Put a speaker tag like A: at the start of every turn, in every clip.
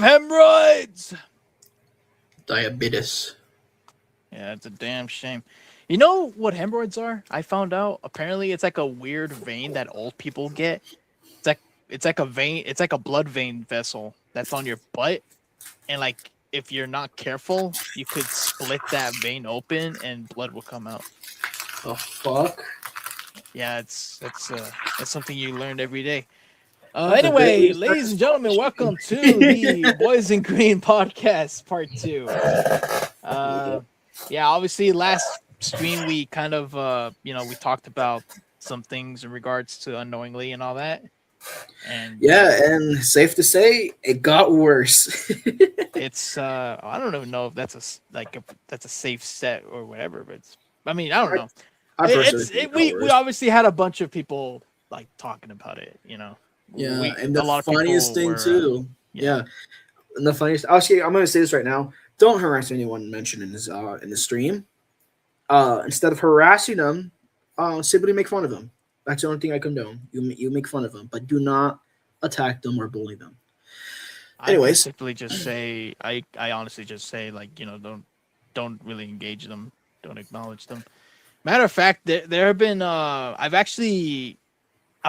A: have hemorrhoids.
B: Diabetes.
A: Yeah, it's a damn shame. You know what hemorrhoids are? I found out. Apparently, it's like a weird vein that old people get. It's like it's like a vein. It's like a blood vein vessel that's on your butt, and like if you're not careful, you could split that vein open and blood will come out.
B: The fuck?
A: Yeah, it's something you learned every day.
B: That's a great
A: Anyway,
B: research.
A: ladies and gentlemen, welcome to the Boys in Green podcast part 2. Yeah, obviously last stream we kind of we talked about some things in regards to unknowingly and all that. And
B: Yeah, and safe to say, it got worse.
A: it's I don't even know if that's if that's a safe set or whatever, but I mean, I don't know.
B: I personally think it got
A: We
B: worse.
A: obviously had a bunch of people like talking about it,
B: Yeah, and
A: a
B: the
A: lot of
B: funniest
A: people
B: thing
A: were,
B: too. Yeah. And the funniest. Actually, I'm gonna say this right now. Don't harass anyone mentioned in the stream. Instead of harassing them, simply make fun of them. That's the only thing I condone. You make fun of them, but do not attack them or bully them.
A: I would
B: Anyways,
A: simply just say I honestly just say like don't really engage them, don't acknowledge them. Matter of fact, there have been I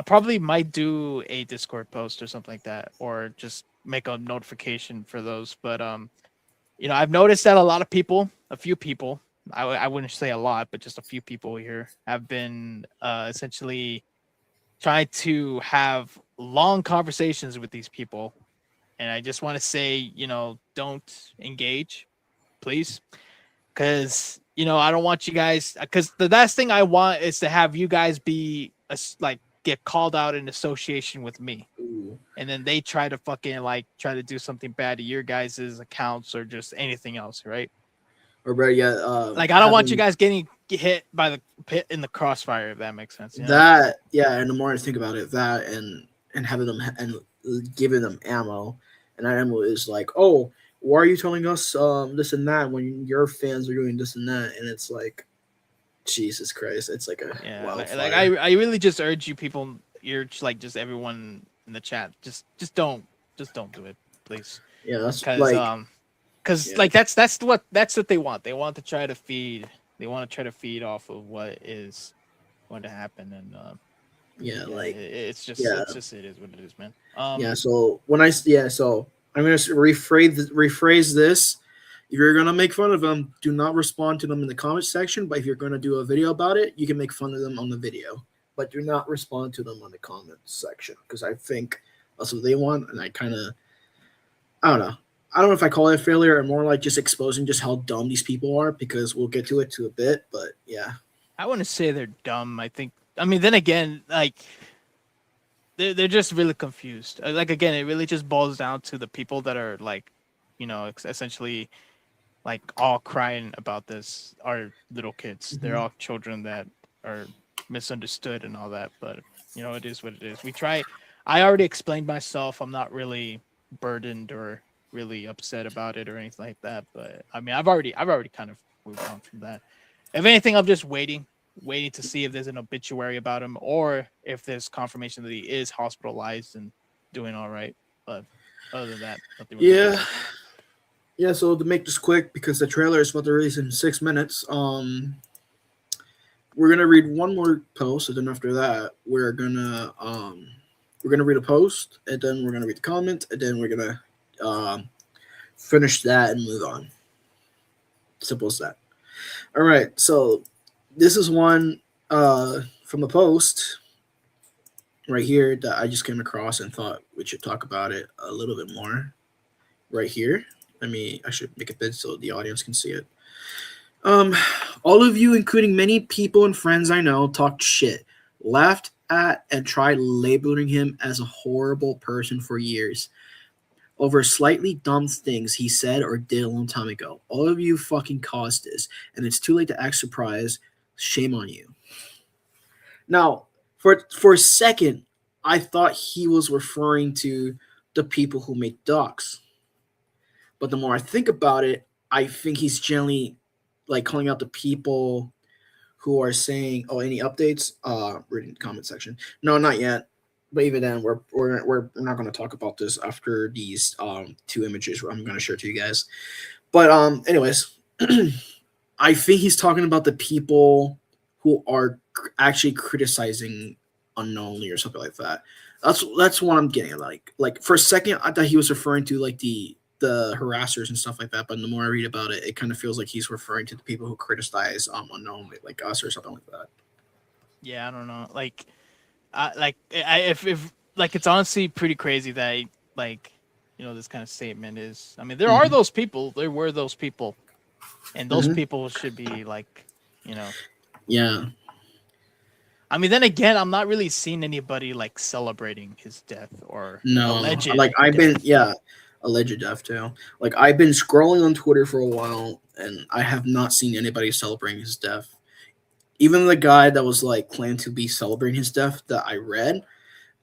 A: probably might do a Discord post or something like that, or just make a notification for those. But I've noticed that a few people, I wouldn't say a lot, but just a few people here have been essentially trying to have long conversations with these people. And I just want to say, don't engage, please. Because, I don't want you guys, because the last thing I want is to have you guys be get called out in association with me.
B: ooh,
A: And then they try to fucking try to do something bad to your guys' accounts or just anything else, right?
B: or better yet,
A: Like, I don't want you
B: having
A: guys getting hit by the pit in the crossfire, if that makes sense.
B: that. Yeah, and the more I think about it, that and having them and giving them ammo, and that ammo is like, oh, why are you telling us this and that when your fans are doing this and that, and it's like, Jesus Christ, it's like a
A: Yeah,
B: wildfire.
A: I really just urge you people, just everyone in the chat, just don't do it, please,
B: Yeah, that's
A: because
B: like, yeah,
A: that's what they want. They want to try to feed. They want to try to feed off of what is going to happen, and
B: yeah,
A: yeah,
B: like,
A: it
B: yeah,
A: is what it is, man.
B: yeah. So so I'm gonna rephrase this. If you're gonna make fun of them, do not respond to them in the comment section. But if you're gonna do a video about it, you can make fun of them on the video, but do not respond to them on the comment section because I think that's what they want, and I don't know. I don't know if I call it a failure or more like just exposing just how dumb these people are because we'll get to it to a bit, but yeah.
A: I wouldn't say they're dumb. I mean, then again, they're just really confused. Like again, it really just boils down to the people that are essentially all crying about this are little kids. They're
B: Mhm.
A: all children that are misunderstood and all that. But it is what it is. We try. I already explained myself. I'm not really burdened or really upset about it or anything like that. But I mean, I've already kind of moved on from that. If anything, I'm just waiting to see if there's an obituary about him or if there's confirmation that he is hospitalized and doing all right. But other than that, nothing really
B: Yeah.
A: major.
B: Yeah, so to make this quick because the trailer is about to release in 6 minutes, we're gonna read one more post, and then after that, we're gonna read a post, and then we're gonna read the comment, and then we're gonna finish that and move on. Simple as that. All right, so this is one from a post right here that I just came across and thought we should talk about it a little bit more. Right here, I should make it big so the audience can see it. Um, all of you, including many people and friends I know, talked shit, laughed at, and tried labeling him as a horrible person for years over slightly dumb things he said or did a long time ago. All of you fucking caused this, and it's too late to act surprised. Shame on you. Now, for a second, I thought he was referring to the people who make docs. But the more I think about it, I think he's generally like calling out the people who are saying, "Oh, any updates?" Reading the comment section. No, not yet. But even then, we're not going to talk about this after these two images I'm going to share to you guys. But anyways, I think he's talking about the people who are actually criticizing unknowingly or something like that. That's what I'm getting. Like for a second, I thought he was referring to like the harassers and stuff like that. But the more I read about it, it kind of feels like he's referring to the people who criticize unknowingly, like us or something like that.
A: Yeah, I don't know. If like it's honestly pretty crazy that like this kind of statement is. I mean, there are
B: Hmm.
A: those people. There were those people, and those
B: Hmm.
A: people should be like, you know.
B: Yeah.
A: I mean, then again, I'm not really seeing anybody like celebrating his death or
B: No,
A: alleged
B: like I've been,
A: death.
B: yeah, alleged death too. Like I've been scrolling on Twitter for a while, and I have not seen anybody celebrating his death. Even the guy that was like claimed to be celebrating his death that I read,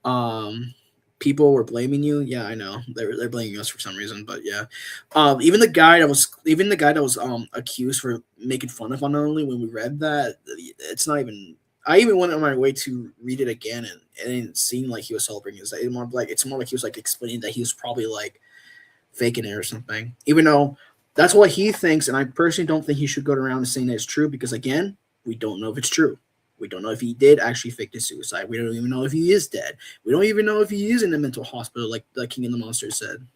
B: um, people were blaming you. Yeah, I know they're blaming us for some reason, but yeah, even the guy that was accused for making fun of Unknowingly when we read that, it's not even. I even went on my way to read it again, and it didn't seem like he was celebrating his. It's more like he was like explaining that he was probably like faking it or something. Even though that's what he thinks, and I personally don't think he should go around and saying that it's true because again, we don't know if it's true. We don't know if he did actually fake his suicide. We don't even know if he is dead. We don't even know if he is in a mental hospital, like King of the Monsters said.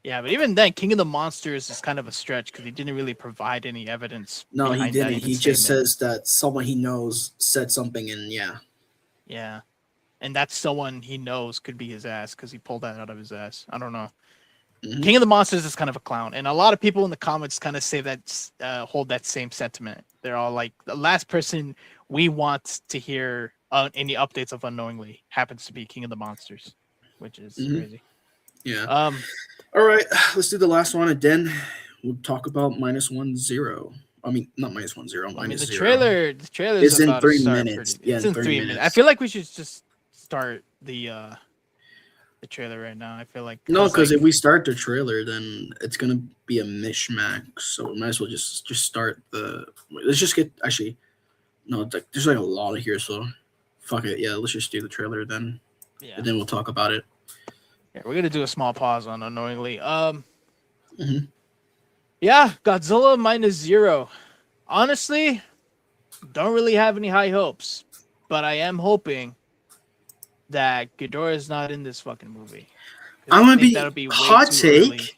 A: Yeah, but even then, King of the Monsters is kind of a stretch because he didn't really provide any evidence
B: No, he
A: behind that
B: didn't.
A: even
B: He just
A: statement.
B: says that someone he knows said something, and yeah.
A: Yeah, and that's someone he knows could be his ass because he pulled that out of his ass. I don't know.
B: Hmm.
A: King of the Monsters is kind of a clown, and a lot of people in the comments kind of say that hold that same sentiment. They're all like, the last person we want to hear any updates of Unknowingly happens to be King of the Monsters, which is
B: Hmm.
A: crazy.
B: Yeah.
A: Um,
B: All right, let's do the last one, and then we'll talk about -1 0. I mean, not -1 0,
A: I mean
B: -0.
A: the trailer's
B: It's in
A: about to
B: three
A: start
B: minutes.
A: pretty.
B: Yeah,
A: It's
B: in
A: in
B: three
A: 3 minutes. I
B: minutes.
A: feel like we should just start the trailer right now. I feel like
B: No,
A: because
B: because
A: like
B: if we start the trailer, then it's gonna be a mishmash. So we might as well just start the. Let's just get actually. No, there's like a lot of here, so fuck it. Yeah, let's just do the trailer then,
A: yeah,
B: and then we'll talk about it.
A: yeah, we're gonna do a small pause on Unknowingly.
B: Hmm.
A: Yeah, Godzilla Minus Zero. Honestly, don't really have any high hopes, but I am hoping that Ghidorah is not in this fucking movie because
B: I'm
A: I
B: gonna
A: think
B: be
A: that'll be way
B: hot
A: too early.
B: take.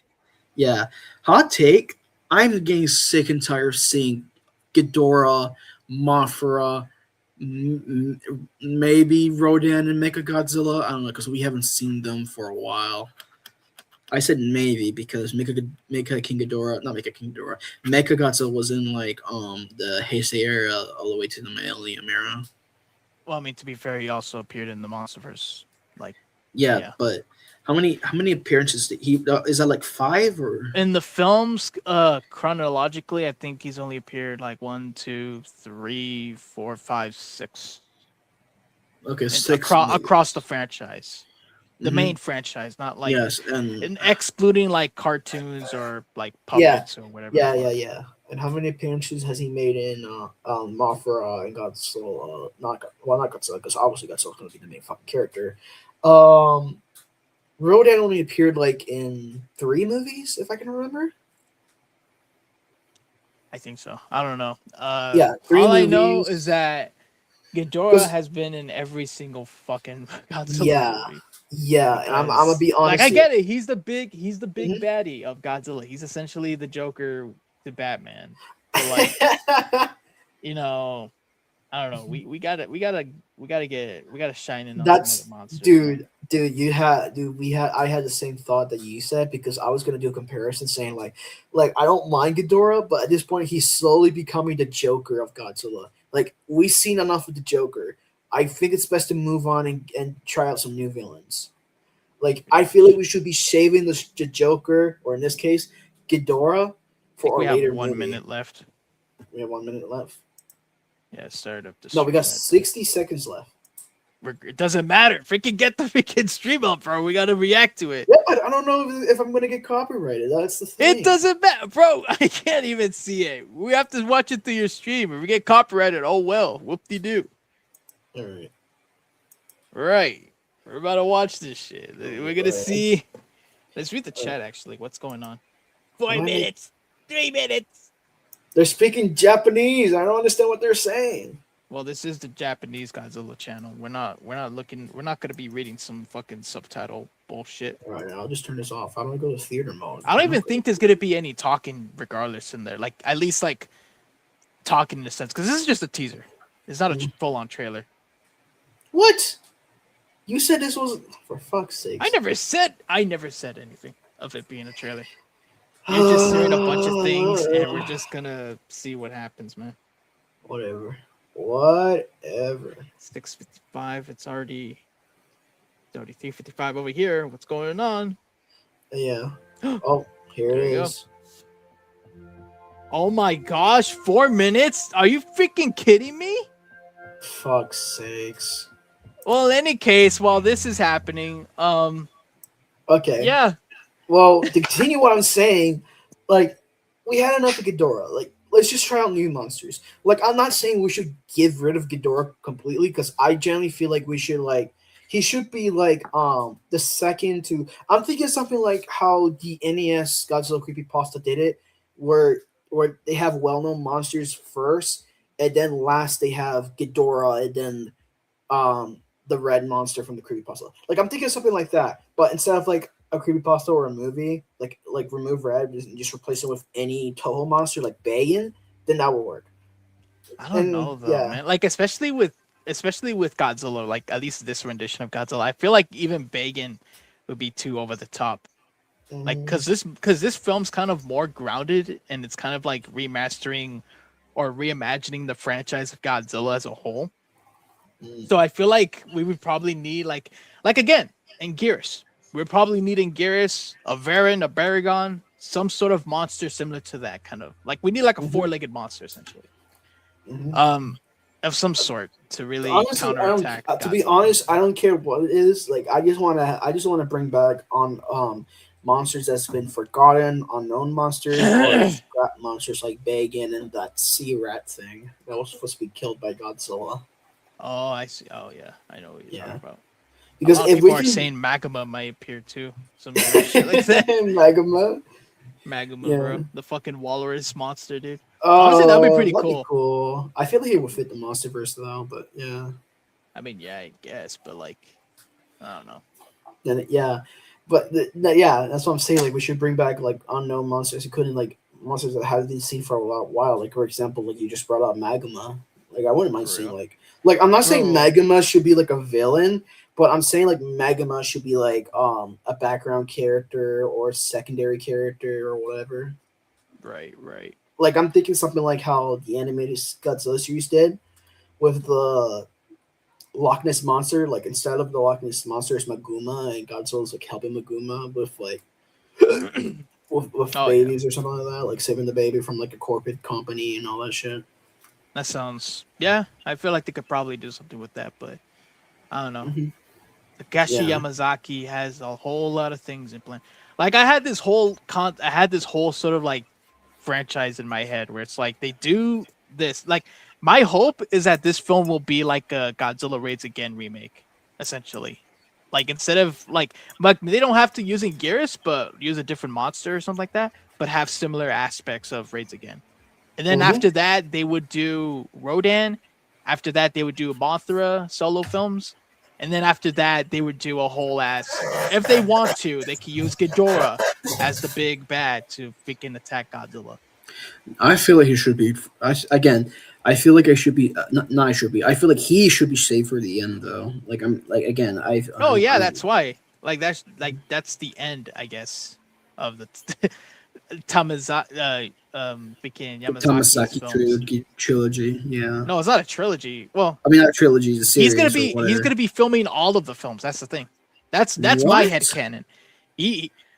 B: Yeah, hot take. I'm getting sick and tired of seeing Ghidorah, Mothra, maybe Rodan and Mechagodzilla. I don't know because we haven't seen them for a while. I said maybe because Mecha King Ghidorah, not Mecha King Ghidorah, Mechagodzilla was in like the Heisei era all the way to the Millennium era.
A: Well, I mean, to be fair, he also appeared in the MonsterVerse. Like,
B: Yeah,
A: yeah,
B: but how many appearances did he? Is that like five or?
A: in the films, chronologically, I think he's only appeared like 1, 2, 3, 4, 5, 6,
B: Okay,
A: and
B: six
A: across the
B: movies.
A: franchise, the
B: Mm-hmm.
A: main franchise, not like
B: Yes, and
A: excluding like cartoons or like
B: yeah,
A: puppets or whatever the
B: yeah, yeah,
A: fuck.
B: yeah. And how many appearances has he made in Mothra and Godzilla? Not Godzilla, because obviously Godzilla's going to be the main fucking character. Um, Rodan only appeared like in three movies, if I can remember.
A: I think so. I don't know.
B: Yeah, three
A: All I know is
B: movies.
A: that Ghidorah
B: Because
A: has been in every single fucking Godzilla
B: yeah,
A: movie.
B: yeah, and I'm gonna
A: Because
B: be
A: like I
B: honest here.
A: get it, he's the big
B: Mhm.
A: baddie of Godzilla. He's essentially the Joker to Batman. But like, you know, I don't know. We gotta shine in on some other
B: That's
A: monsters, man.
B: dude. I had the same thought that you said because I was gonna do a comparison saying like I don't mind Ghidorah, but at this point he's slowly becoming the Joker of Godzilla. Like we've seen enough of the Joker. I think it's best to move on and try out some new villains. Like I feel like we should be saving the Joker, or in this case, Ghidorah,
A: I think
B: for
A: we
B: our
A: have
B: later
A: one
B: movie.
A: minute left.
B: We have 1 minute left.
A: Yeah, start up the
B: No, we got
A: stream.
B: 60 seconds left.
A: It doesn't matter. Freaking get the freaking stream up, bro. We gotta react to it.
B: Yeah, but I don't know if I'm gonna get copyrighted. That's the
A: It
B: thing.
A: doesn't matter, bro. I can't even see it. We have to watch it through your stream. If we get copyrighted, oh well. Whoop de doo.
B: All right.
A: Right. We're about to watch this shit. We're gonna see. Let's read the chat. Actually, what's going on? 4 minutes, 3 minutes.
B: They're speaking Japanese. I don't understand what they're saying.
A: Well, this is the Japanese Godzilla channel. We're not looking. We're not gonna be reading some fucking subtitle bullshit.
B: All right, I'll just turn this off. How do I go to theater mode?
A: I don't even think there's gonna be any talking, regardless, in there. Like at least like talking in a sense, because this is just a teaser. It's not a full-on trailer.
B: What? You said this was for fuck's sake.
A: I never said anything of it being a trailer. You're just hearing a bunch of things, and we're just gonna see what happens, man.
B: Whatever.
A: 6:55. It's already 3:55 over here. What's going on?
B: Yeah. Oh, here it is.
A: Oh my gosh, 4 minutes? Are you freaking kidding me?
B: Fuck's sakes.
A: Well, in any case, while this is happening,
B: okay.
A: Yeah.
B: Well, to continue what I'm saying, like, we had enough of Ghidorah. Like, let's just try out new monsters. Like, I'm not saying we should get rid of Ghidorah completely, because I generally feel like we should, like, he should be, like, the second to... I'm thinking something like how the NES Godzilla Creepypasta did it, where they have well-known monsters first, and then last they have Ghidorah, and then the red monster from the creepypasta. Like, I'm thinking of something like that, but instead of like a creepypasta or a movie, like remove red and just replace it with any Toho monster like Bagan, then that will work.
A: I don't know though, man. Like especially with Godzilla, like at least this rendition of Godzilla, I feel like even Bagan would be too over the top. Like because this film's kind of more grounded, and it's kind of like remastering or reimagining the franchise of Godzilla as a whole. So I feel like we would probably need like again in Gears, we're probably needing Gears, a Varan, a Baragon, some sort of monster similar to that kind of like we need like a four-legged monster essentially, of some sort to really counterattack.
B: To be honest, I don't care what it is. Like I just want to bring back on monsters that's been forgotten, unknown monsters, or monsters like Bagan and that sea rat thing that was supposed to be killed by Godzilla.
A: Oh, I see. Oh, yeah, I know what you're talking about.
B: Because
A: if people are saying Magma might appear too, some shit like that. Magma, bro, the fucking walrus monster, dude. Honestly, that'd be pretty
B: cool. I feel like it would fit the MonsterVerse though, but yeah.
A: I mean, yeah, I guess, but like, I don't know.
B: Then that's what I'm saying. Like, we should bring back like unknown monsters who couldn't like monsters that haven't been seen for a while. Like, for example, like you just brought up Magma. Like, I wouldn't mind seeing like I'm not saying Magma should be like a villain, but I'm saying like Magma should be like a background character or secondary character or whatever.
A: Right.
B: Like, I'm thinking something like how the animated Godzilla series did with the Loch Ness monster. Like, instead of the Loch Ness monster, it's Maguma, and Godzilla's like helping Maguma with like with babies or something like that, like saving the baby from like a corporate company and all that shit.
A: That sounds, yeah. I feel like they could probably do something with that, but I don't know. Takashi Yamazaki has a whole lot of things in plan. Like I had this whole sort of like franchise in my head where it's like they do this. Like my hope is that this film will be like a Godzilla Raids Again remake, essentially. Like instead of like they don't have to use Gears, but use a different monster or something like that, but have similar aspects of Raids Again. And then after that, they would do Rodan. After that, they would do Mothra solo films. And then after that, they would do a whole ass... If they want to, they could use Ghidorah as the big bad to freaking attack Godzilla.
B: I feel like he should be... I feel like I should be... I feel like he should be saved for the end, though. Like, I'm... Like, again,
A: that's why. Like, that's the end, I guess, of the... Tamazaki trilogy. Yeah. No, it's not a trilogy. Well, I mean, not a trilogy. The series. He's gonna be filming all of the films. That's the thing. That's my headcanon.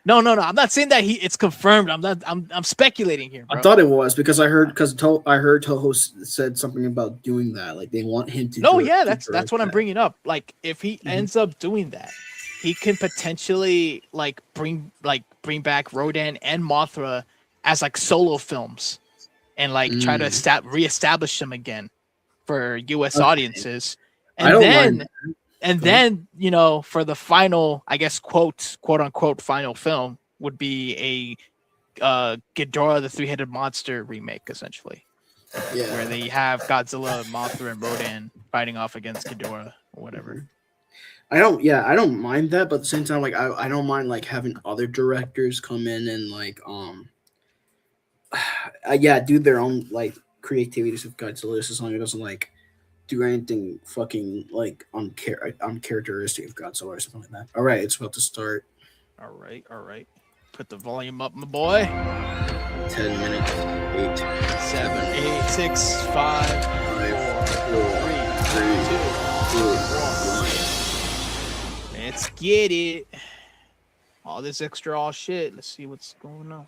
A: No. I'm not saying that it's confirmed. I'm speculating here, bro.
B: I thought it was because I heard Toho said something about doing that. Like they want him to.
A: No, yeah, that's what I'm bringing up. Like if he ends up doing that, he can potentially like bring back Rodan and Mothra as like solo films and like try to reestablish them again for US audiences. And And
B: Go ahead.
A: then, for the final, I guess, quote unquote final film would be a Ghidorah the Three-Headed Monster remake, essentially, where
B: Yeah.
A: they have Godzilla, Mothra, and Rodan fighting off against Ghidorah or whatever.
B: I don't mind that, but at the same time, like I don't mind like having other directors come in and like do their own like creativities with Godzilla as long as it doesn't like do anything fucking like uncharacteristic of Godzilla or something like that. All right, it's about to start.
A: All right. Put the volume up, my boy.
B: 10 minutes. 8,
A: 7, 8, 6, 5, 4, 3, 2, 1. Let's get it. All this extra shit. Let's see what's going on.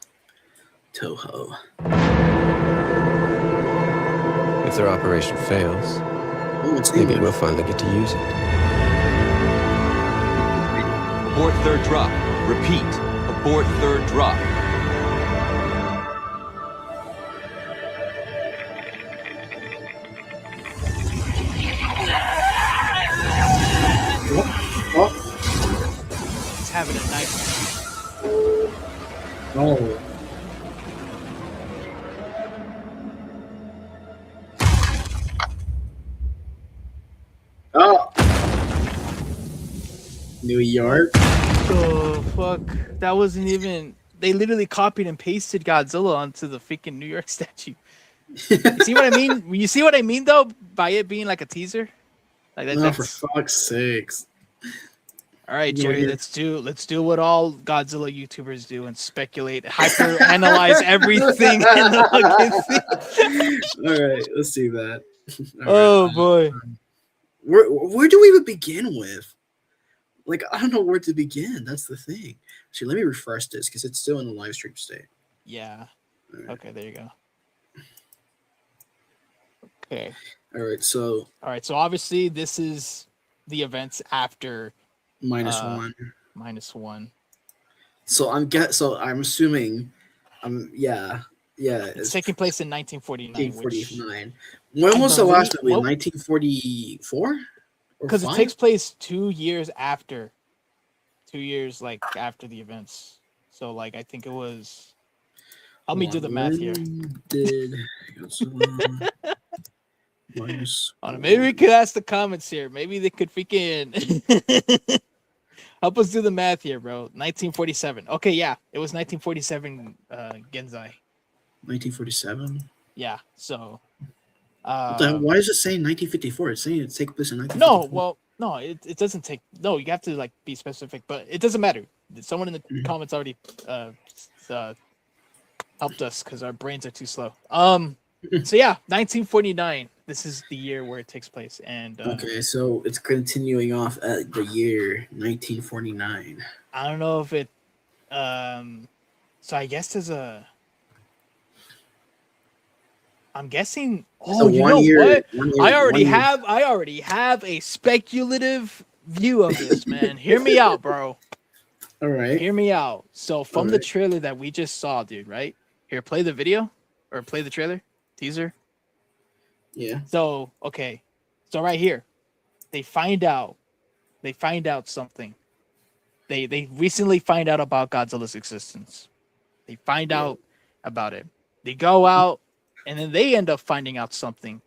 B: Toho.
C: If their operation fails,
B: Maybe
C: we'll finally get to use it.
D: Abort third drop. Repeat. Abort third drop.
A: He's having a nightmare.
B: Oh. Oh. New York.
A: Oh, fuck. That wasn't even... They literally copied and pasted Godzilla onto the freaking New York statue. You see what I mean? You see what I mean, though, by it being like a teaser? Like that,
B: No, for
A: that's...
B: fuck's sakes.
A: All right,
B: You
A: Jerry,
B: hear-
A: let's do what all Godzilla YouTubers do and speculate, hyper analyze everything in the fucking thing.
B: All right, let's do that. All
A: Oh
B: right.
A: boy.
B: Where do we even begin with? Like, I don't know where to begin. That's the thing. Actually, let me refresh this because it's still in the live stream state.
A: Yeah.
B: All right.
A: Okay, there you go. Okay.
B: All right, so
A: All right, so obviously this is the events after
B: -1.
A: -1.
B: So I'm assuming, yeah,
A: It's taking place in 1949, which
B: 1949. When was the last movie? 1944?
A: because it takes place 2 years after. 2 years like after the events. So like I think it was. Help me do the math here.
B: Did Godzilla minus
A: Maybe we could ask the comments here. Maybe they could freaking help us do the math here, bro. 1947. Okay, yeah, it was 1947. Genzai.
B: 1947.
A: Yeah. So.
B: What the hell? Why is it saying 1954? It's saying it takes place in 1954.
A: No, well, no, it doesn't take. No, you have to like be specific, but it doesn't matter. Someone in the comments already helped us because our brains are too slow. So yeah, 1949. This is the year where it takes place, and
B: Okay, so it's continuing off at the year 1949.
A: I don't know if it. So I guess there's a. I'm guessing. Oh, you know what? I already have a speculative view of this, man. Hear me out, bro.
B: All right.
A: Hear me out. So from the trailer that we just saw, dude, right? Here, play the video or play the trailer, teaser.
B: Yeah.
A: So, okay. So right here, they find out something. They recently find out about Godzilla's existence. They find out about it. They go out and then they end up finding out something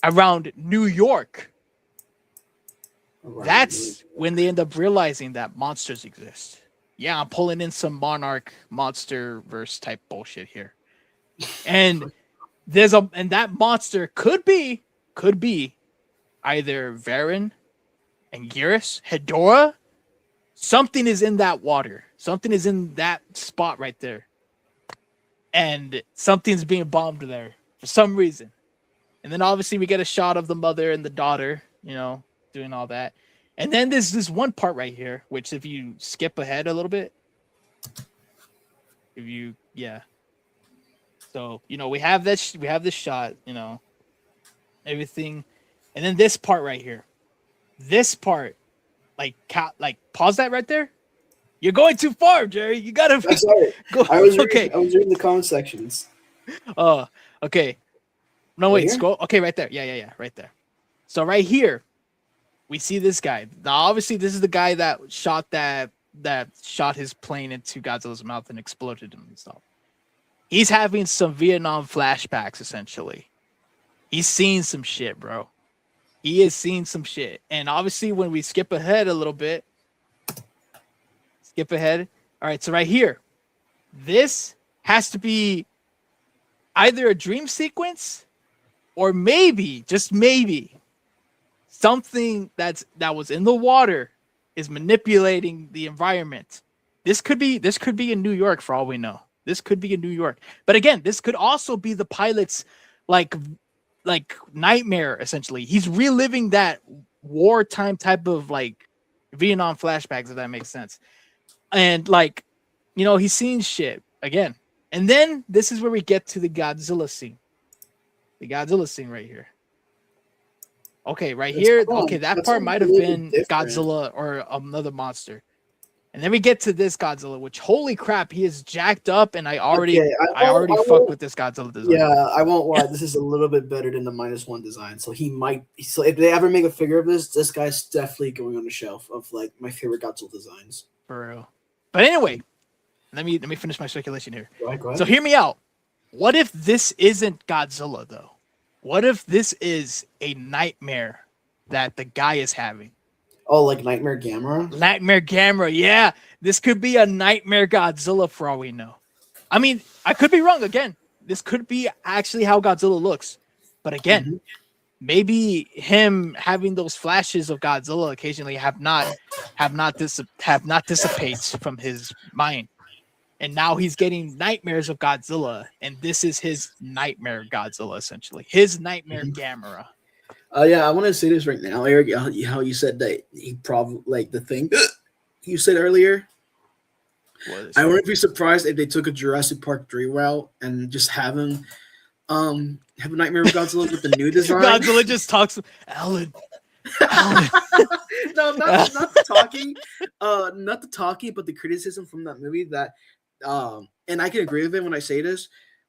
A: around New York. That's when they end up realizing that monsters exist. Yeah, I'm pulling in some Monarch monster verse type bullshit here. And that monster could be either Varen and Geras, Hedorah. Something is in that water. Something is in that spot right there. And something's being bombed there for some reason. And then obviously we get a shot of the mother and the daughter, doing all that. And then there's this one part right here, which if you skip ahead a little bit, So, we have this shot, everything. And then this part right here. This part, like pause that right there. You're going too far, Jerry. You gotta
B: Sorry.
A: go.
B: I was
A: okay.
B: reading the comment sections.
A: Okay. No, wait,
B: Here?
A: scroll. Okay, right there. Yeah, right there. So right here, we see this guy. Now, obviously, this is the guy that shot his plane into Godzilla's mouth and exploded him and stuff. He's having some Vietnam flashbacks, essentially. He's seen some shit, bro. He is seeing some shit. And obviously, when we skip ahead a little bit, all right, so right here, this has to be either a dream sequence or maybe, just maybe, something that was in the water is manipulating the environment. This could be in New York for all we know. This could be in New York. But again, this could also be the pilot's like nightmare, essentially. He's reliving that wartime type of like Vietnam flashbacks, if that makes sense. And like, he's seeing shit again. And then this is where we get to the Godzilla scene. The Godzilla scene right here. Okay, right here. Okay, that part might have been Godzilla or another monster. And then we get to this Godzilla, which holy crap, he is jacked up, and I already fucked with this Godzilla design.
B: Yeah, I won't lie. This is a little bit better than the -1 design. So if they ever make a figure of this guy's definitely going on the shelf of like my favorite Godzilla designs.
A: For real. But anyway, let me finish my speculation here.
B: Go ahead.
A: So hear me out. What if this isn't Godzilla though? What if this is a nightmare that the guy is having?
B: Oh, like Nightmare Gamera?
A: Nightmare Gamera, yeah. This could be a Nightmare Godzilla for all we know. I mean, I could be wrong again. This could be actually how Godzilla looks. But again, maybe him having those flashes of Godzilla occasionally have not dissipates from his mind. And now he's getting nightmares of Godzilla, and this is his Nightmare Godzilla, essentially. His Nightmare Gamera.
B: Yeah, I want to say this right now, Eric. How you said that he probably like the thing you said earlier. I wouldn't be surprised if they took a Jurassic Park 3 route and just have him have a Nightmare of Godzilla with the new design.
A: Godzilla just talks, Alan.
B: No, not the talking, not the talking, but the criticism from that movie that, and I can agree with it when I say this.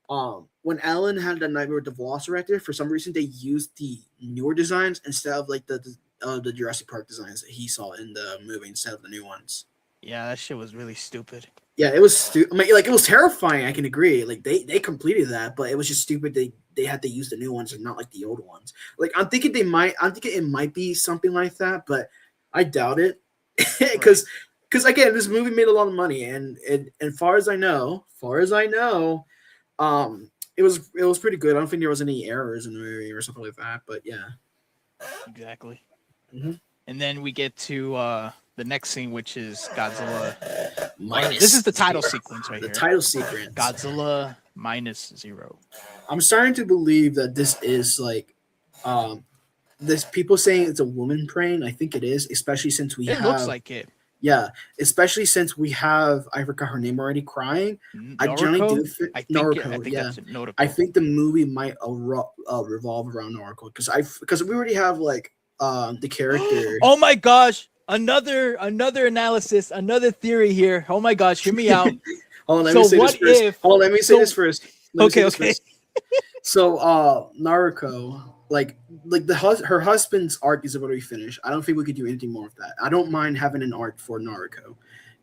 B: When Alan had the nightmare with the Velociraptor, for some reason they used the newer designs instead of like the Jurassic Park designs that he saw in the movie instead of the new ones.
A: Yeah, that shit was really stupid.
B: Yeah, it was stupid. I mean, like it was terrifying. I can agree. Like they completed that, but it was just stupid. They had to use the new ones and not like the old ones. Like I'm thinking it might be something like that, but I doubt it because again, this movie made a lot of money, and far as I know, it was pretty good. I don't think there was any errors in the movie or something like that. But yeah,
A: exactly.
B: Mm-hmm.
A: And then we get to the next scene, which is Godzilla
B: Minus.
A: This is the title sequence right here.
B: The title sequence.
A: Godzilla Minus Zero.
B: I'm starting to believe that this is like, this people saying it's a woman praying. I think it is, especially since
A: It looks like it.
B: Yeah, especially since we have, I forgot her name already, crying.
A: Noriko?
B: I generally do think Noriko.
A: I think
B: Yeah,
A: that's Noriko.
B: I think the movie might revolve around Noriko because we already have like the character.
A: Oh my gosh! Another analysis, another theory here. Oh my gosh, hear me out.
B: Hold on, let me say this first.
A: Okay.
B: So, Naruto, her husband's arc is already finished. I don't think we could do anything more with that. I don't mind having an arc for Naruto,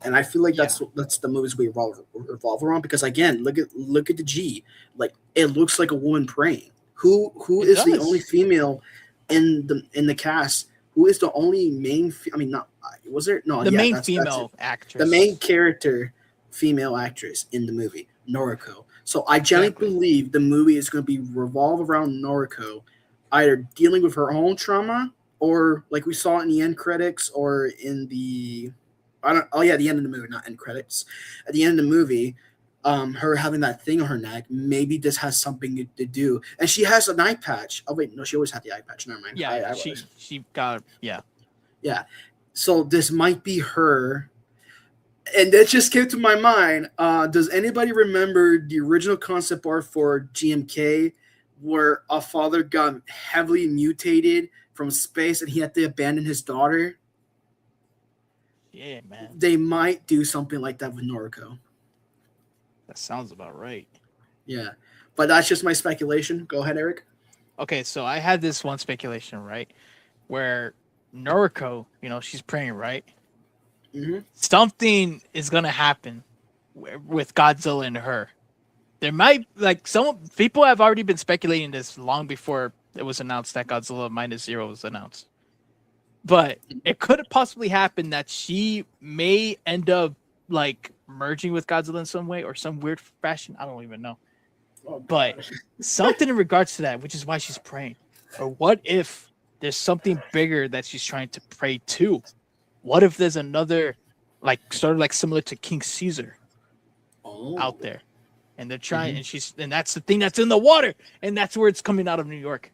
B: and I feel like that's the movies we revolve around. Because again, look at the G, like it looks like a woman praying. Who is the only female in the cast? Who is the only main? Main
A: female actress.
B: The main character, female actress in the movie, Noriko. So I genuinely believe the movie is going to be revolve around Noriko, either dealing with her own trauma or like we saw in the end credits or in the the end of the movie, not end credits. At the end of the movie, her having that thing on her neck, maybe this has something to do. And she has an eye patch. Oh wait, no, she always had the eye patch. Never mind.
A: Yeah, she got Yeah.
B: So this might be her. And that just came to my mind. Does anybody remember the original concept art for GMK where a father got heavily mutated from space and he had to abandon his daughter?
A: Yeah, man.
B: They might do something like that with Noriko.
A: That sounds about right.
B: Yeah. But that's just my speculation. Go ahead, Eric.
A: Okay, so I had this one speculation, right? Where Noriko, she's praying, right?
B: Mm-hmm.
A: Something is gonna happen with Godzilla and her. There might some people have already been speculating this long before it was announced that Godzilla Minus Zero was announced. But it could possibly happen that she may end up merging with Godzilla in some way or some weird fashion. I don't even know.
B: Oh,
A: but something in regards to that, which is why she's praying. Or what if there's something bigger that she's trying to pray to? What if there's another, sort of similar to King Caesar out there? And they're trying, and that's the thing that's in the water, and that's where it's coming out of New York.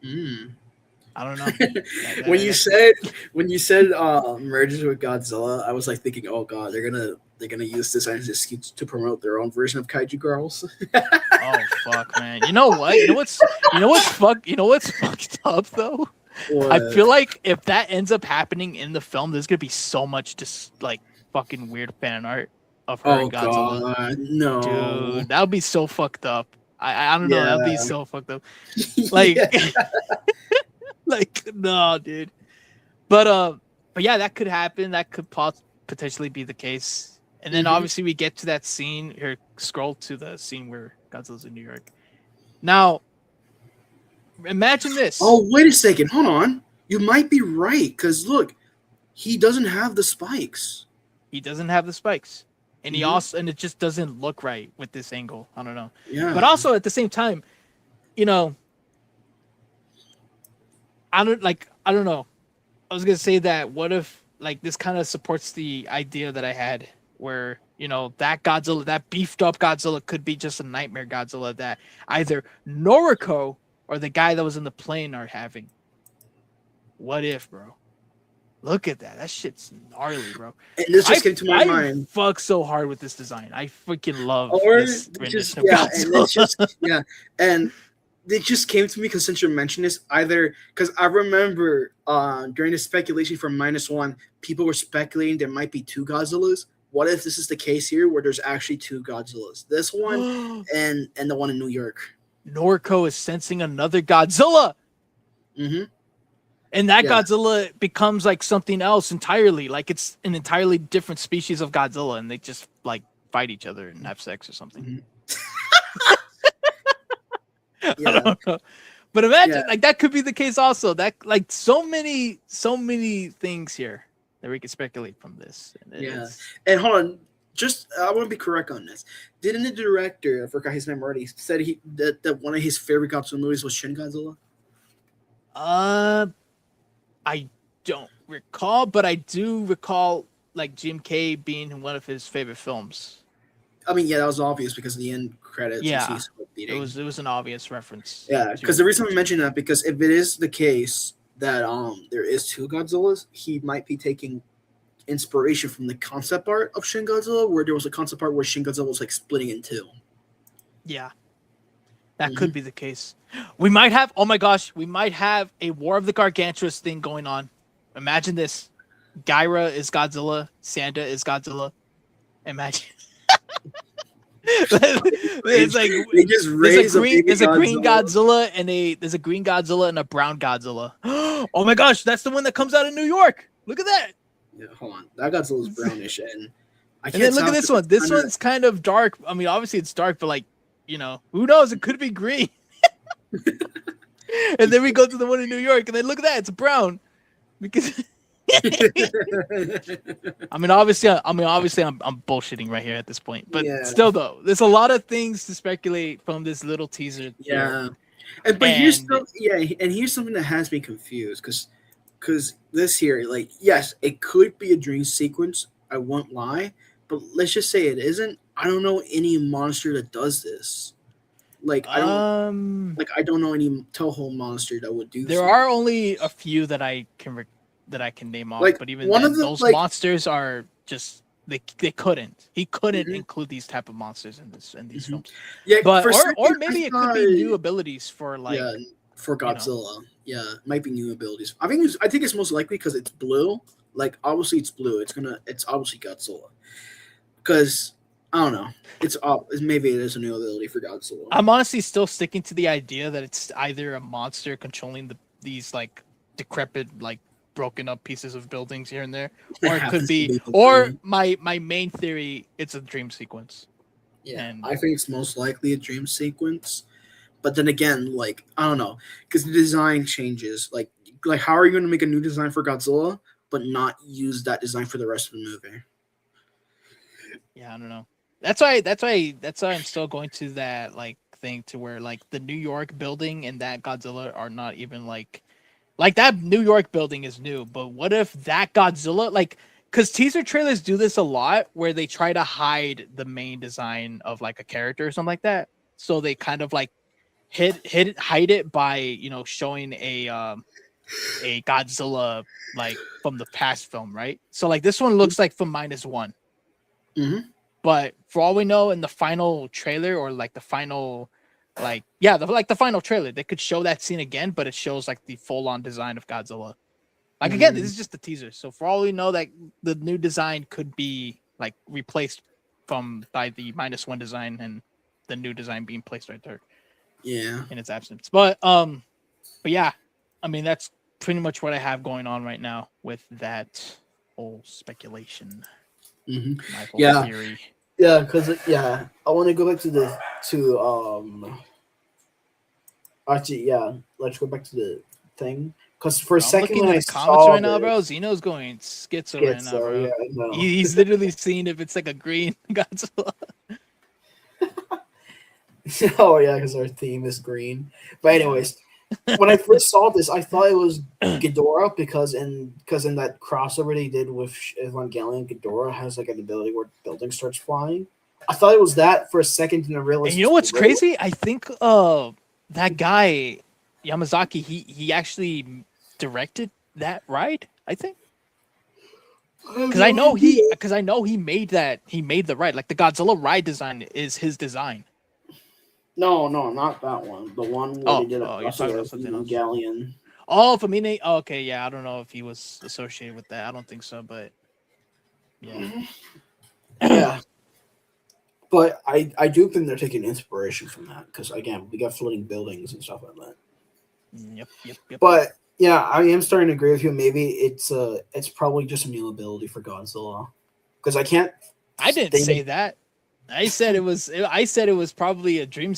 A: I don't know.
B: When you said merges with Godzilla, I was thinking, oh god, they're gonna use this as an excuse to promote their own version of Kaiju Girls.
A: Oh fuck, man! You know what? You know what's fucked up though?
B: What?
A: I feel like if that ends up happening in the film, there's gonna be so much just fucking weird fan art of her and Godzilla.
B: God, no,
A: dude, that would be so fucked up. I don't know. That'd be so fucked up. No, dude. But yeah, that could happen. That could potentially be the case. And then obviously we get to that scene. Here, scroll to the scene where Godzilla's in New York. Now, imagine this.
B: Oh, wait a second. Hold on. You might be right, because look, he doesn't have the spikes.
A: He doesn't have the spikes. And he also, and it just doesn't look right with this angle. I don't know.
B: Yeah.
A: But also at the same time, I don't know. I was gonna say that what if this kind of supports the idea that I had where that Godzilla, that beefed up Godzilla, could be just a nightmare Godzilla that either Noriko or the guy that was in the plane are having. What if, bro? Look at that. That shit's gnarly, bro.
B: And this just came to my mind.
A: I fuck so hard with this design. I freaking love this rendition of
B: Godzilla. And it just came to me because since you mentioned this, either because I remember during the speculation for -1, people were speculating there might be 2 Godzillas. What if this is the case here where there's actually 2 Godzillas? This one and the one in New York.
A: Noriko is sensing another Godzilla. And that Godzilla becomes something else entirely. It's an entirely different species of Godzilla, and they just fight each other and have sex or something. I don't know. But imagine that could be the case also. That so many things here that we can speculate from this. And
B: and hold on. I want to be correct on this. Didn't the director, I forgot his name already, said that one of his favorite Godzilla movies was Shin Godzilla?
A: I don't recall, but I do recall Jim K being one of his favorite films.
B: I mean, that was obvious because of the end credits.
A: Yeah, it was an obvious reference.
B: Yeah, because the reason I mentioned that, because if it is the case that there is 2 Godzillas, he might be taking inspiration from the concept art of Shin Godzilla, where there was a concept art where Shin Godzilla was splitting in 2.
A: Yeah, that could be the case. We might have, oh my gosh, we might have a War of the Gargantuas thing going on. Imagine this. Gyra is Godzilla. Sanda is Godzilla. Imagine. There's a green Godzilla and a brown Godzilla. Oh my gosh, that's the one that comes out of New York. Look at that.
B: Yeah, hold on. That Godzilla's brownish, and
A: then look at this one. This one's kind of dark. I mean, obviously it's dark, but who knows? It could be green. And then we go to the one in New York, and then look at that, it's brown. Because obviously I'm bullshitting right here at this point. But still though, there's a lot of things to speculate from this little teaser.
B: Yeah. Here's something that has me confused, because this here, yes, it could be a dream sequence, I won't lie, but let's just say it isn't. I don't know any monster that does this. I don't know any Toho monster that would do.
A: There are only a few that I can name off, but even those monsters are just they couldn't. He couldn't include these type of monsters in these films. Yeah, but or maybe it could be new abilities for
B: for Godzilla. Yeah, it might be new abilities. I think it's most likely because it's blue. Obviously it's blue. It's obviously Godzilla. Because I don't know. Maybe it is a new ability for Godzilla.
A: I'm honestly still sticking to the idea that it's either a monster controlling these decrepit broken up pieces of buildings here and there,
B: It
A: or it could
B: happens to
A: be,
B: the
A: or
B: dream.
A: my main theory, it's a dream sequence.
B: Yeah,
A: And
B: I think it's most likely a dream sequence. But then again, like I don't know, because the design changes. Like how are you going to make a new design for Godzilla, but not use that design for the rest of the movie?
A: yeah, I don't know. That's why I'm still going to that like thing to where like the New York building and that Godzilla are not even like that New York building is new, but what if that Godzilla like because teaser trailers do this a lot where they try to hide the main design of like a character or something like that. So they kind of like hide it by showing a Godzilla like from the past film, right? So like this one looks like from -1.
B: Mm-hmm.
A: But for all we know, in the final trailer or like the final, the final trailer, they could show that scene again, but it shows like the full-on design of Godzilla. Like again, this is just the teaser. So for all we know, like the new design could be like replaced by the -1 design and the new design being placed right there
B: Yeah.
A: in its absence. But yeah, I mean that's pretty much what I have going on right now with that whole speculation.
B: Mm-hmm.
A: My whole
B: Yeah.
A: theory.
B: Yeah, because I want to go back actually, yeah, let's go back to the thing. Because for a
A: I'm
B: second
A: looking
B: when
A: at
B: I
A: the comments
B: saw
A: right now, bro.
B: this,
A: Zeno's going schizo right now, bro.
B: yeah, I know.
A: He's literally seeing if it's like a green Godzilla.
B: Oh yeah, because our theme is green. But anyways, when I first saw this, I thought it was Ghidorah because in that crossover they did with Evangelion, Ghidorah has like an ability where building starts flying. I thought it was that for a second, and I realized.
A: And you know what's crazy? I think that guy Yamazaki, he actually directed that ride. I think because I know he made the ride. Like the Godzilla ride design is his design.
B: No, not that one. The one where they did a
A: you're talking about
B: crossover
A: something else.
B: Evangelion.
A: Oh, Famine. Oh, okay, yeah. I don't know if he was associated with that. I don't think so, but yeah.
B: Yeah. But I do think they're taking inspiration from that because again we got floating buildings and stuff like that.
A: Yep.
B: But yeah, I am starting to agree with you. Maybe it's probably just a new ability for Godzilla because I didn't
A: say that. I said it was probably a dream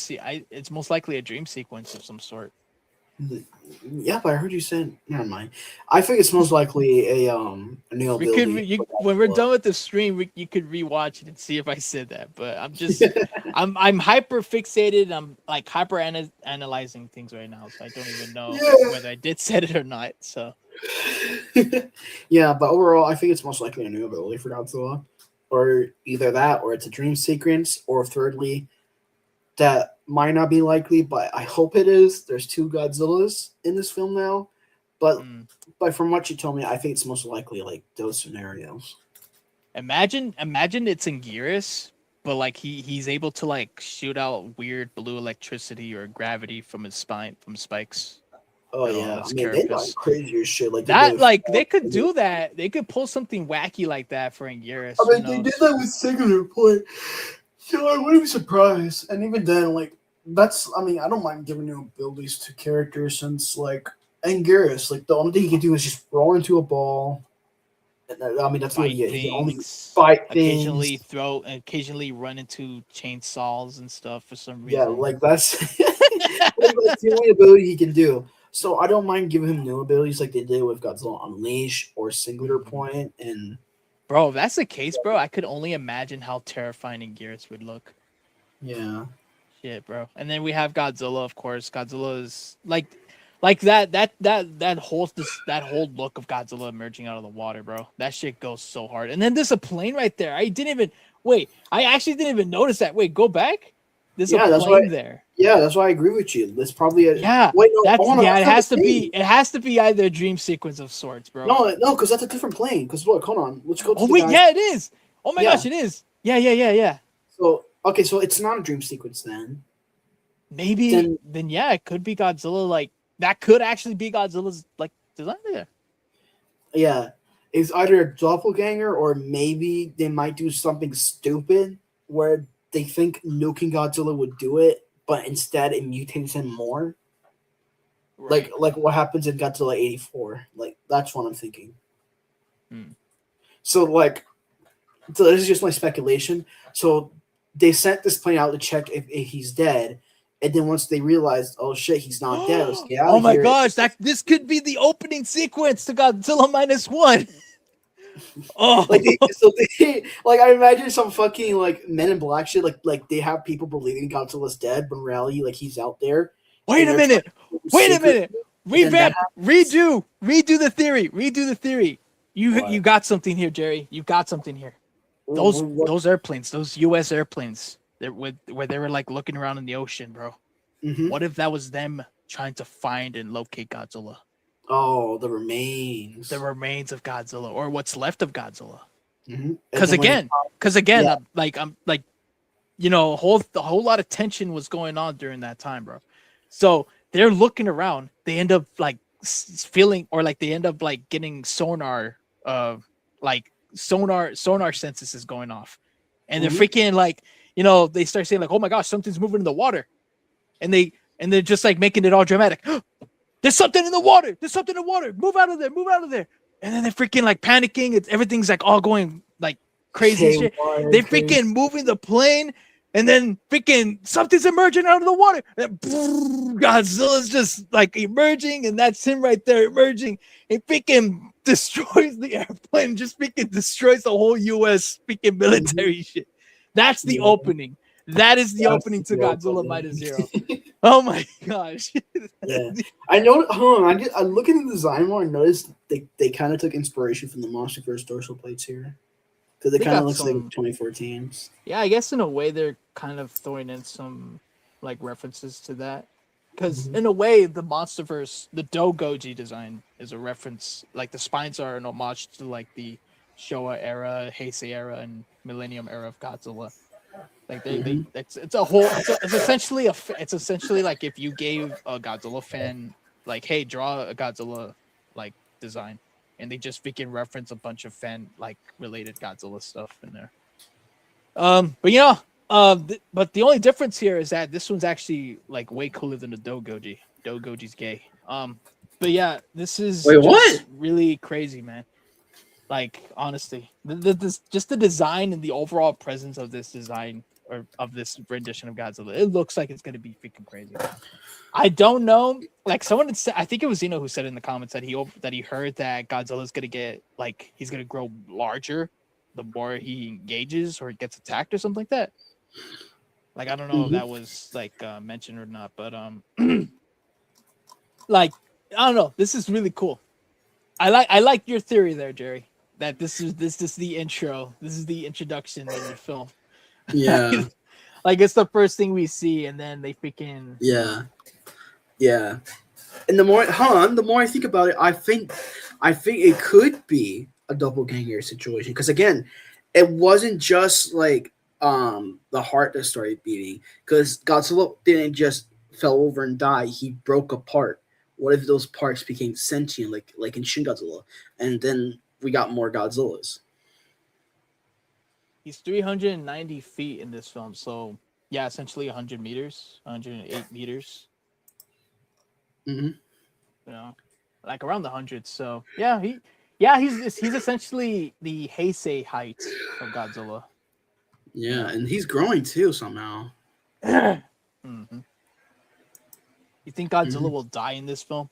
A: it's most likely a dream sequence of some sort.
B: Yeah, but I heard you said never mind. I think it's most likely a new ability.
A: When we're done with the stream, you could rewatch it and see if I said that. But I'm just I'm hyper fixated. I'm like hyper analyzing things right now, so I don't even know whether I did said it or not. So
B: yeah, but overall, I think it's most likely a new ability for Godzilla, or either that, or it's a dream sequence, or thirdly, that might not be likely, but I hope it is. There's 2 Godzillas in this film now, but from what you told me, I think it's most likely like those scenarios.
A: Imagine it's Anguirus, but like he's able to like shoot out weird blue electricity or gravity from his spine from spikes.
B: Oh yeah, I mean they like crazier shit like
A: that. Like they could do that. They could pull something wacky like that for Anguirus.
B: I mean they did that with Singular Point. So I wouldn't be surprised. And even then, like I don't mind giving new abilities to characters since like Anguirus, like the only thing he can do is just roll into a ball. And, I mean that's
A: fight
B: really it.
A: things,
B: He only fight
A: occasionally
B: things.
A: occasionally run into chainsaws and stuff for some reason.
B: Yeah, like that's that's the only ability he can do. So I don't mind giving him new abilities like they did with Godzilla Unleash or Singular Point. And
A: bro, if that's the case, bro, I could only imagine how terrifying Anguirus would look.
B: Yeah.
A: Shit, bro. And then we have Godzilla, of course. Godzilla is like that whole look of Godzilla emerging out of the water, bro. That shit goes so hard. And then there's a plane right there. I actually didn't even notice that. Wait, go back. There's a plane there.
B: Yeah, that's why I agree with you. That's probably a
A: Wait, no, it has to be. It has to be either a dream sequence of sorts, bro.
B: No, because that's a different plane. Because look, hold on, let's go.
A: It is. Oh my gosh, it is. Yeah.
B: So okay, so it's not a dream sequence then.
A: Maybe then yeah, it could be Godzilla. Like that could actually be Godzilla's like design there.
B: Yeah, it's either a doppelganger or maybe they might do something stupid where they think nuking Godzilla would do it, but instead it mutates him more.
A: Right.
B: like what happens in Godzilla 84. Like that's what I'm thinking.
A: Hmm.
B: So like, so this is just my speculation. So they sent this plane out to check if he's dead, and then once they realized, oh shit, he's not dead, let's get out
A: Oh
B: of
A: my
B: here.
A: gosh, this could be the opening sequence to Godzilla -1. Oh,
B: Like like I imagine some fucking like Men in Black shit. Like they have people believing Godzilla's dead, but in reality, like he's out there.
A: wait a
B: and they're
A: minute.
B: trying to
A: Wait a
B: secret-
A: minute.
B: and then that
A: Revamp. Redo the theory. Redo the theory. You
B: What?
A: got something here, Jerry. You got something here. Those airplanes, those U.S. airplanes, where they were like looking around in the ocean, bro.
B: Mhm.
A: What if that was them trying to find and locate Godzilla?
B: Oh, the remains.
A: The remains of Godzilla, or what's left of Godzilla.
B: Mhm.
A: Because
B: And then
A: again,
B: Yeah.
A: I'm like, you know, a whole lot of tension was going on during that time, bro. So they're looking around. They end up like feeling, or like they end up like getting sonar, like sonar senses is going off, and they're freaking like, you know, they start saying like, oh my gosh, something's moving in the water, and they're just like making it all dramatic. There's something in the water. There's something in the water. Move out of there. Move out of there. And then they're freaking like panicking. Everything's like all going like crazy and shit. They freaking moving the plane, and then freaking something's emerging out of the water. And Godzilla's just like emerging, and that's him right there emerging. It freaking destroys the airplane, just freaking destroys the whole U.S. freaking military shit. That's the opening. That is the opening to Godzilla Minus Zero. Oh my gosh.
B: Yeah. I know. Hold on. I look at the design more. I noticed they kind of took inspiration from the MonsterVerse dorsal plates here, because it
A: They
B: kind of
A: got
B: looks
A: some-
B: like 2014s.
A: Yeah, I guess in a way they're kind of throwing in some like references to that. Because in a way, the MonsterVerse, the Goji design is a reference. Like the spines are an homage to like the Showa era, Heisei era, and Millennium era of Godzilla. Like it's essentially it's essentially like if you gave a Godzilla fan like, hey, draw a Godzilla like design, and they just freaking reference a bunch of fan like related Godzilla stuff in there. But yeah, but the only difference here is that this one's actually like way cooler than the Dogoji. Dogoji's gay. But yeah, this is
B: Wait,
A: just
B: what?
A: really crazy, man. Like honestly, just the design and the overall presence of this design or of this rendition of Godzilla, it looks like it's gonna be freaking crazy. I don't know. Like someone had said, I think it was Zeno who said in the comments that he heard that Godzilla's gonna get like he's gonna grow larger the more he engages or gets attacked or something like that. Like I don't know if that was like mentioned or not, but like I don't know. This is really cool. I like your theory there, Jerry. That this is the intro. This is the introduction of the film.
B: Yeah.
A: Like it's the first thing we see, and then they freaking
B: Yeah. And the more I think about it, I think it could be a doppelganger situation. Because again, it wasn't just like the heart that started beating. Because Godzilla didn't just fell over and die; he broke apart. What if those parts became sentient, like in Shin Godzilla, and then we got more Godzillas?
A: He's 390 feet in this film, so yeah, essentially 100 meters, 108 meters.
B: Mm-hmm.
A: You know, like around the hundreds. So yeah, he's essentially the Heisei height of Godzilla.
B: Yeah, and he's growing too somehow.
A: Mm-hmm. You think Godzilla
B: Mhm.
A: will die in this film?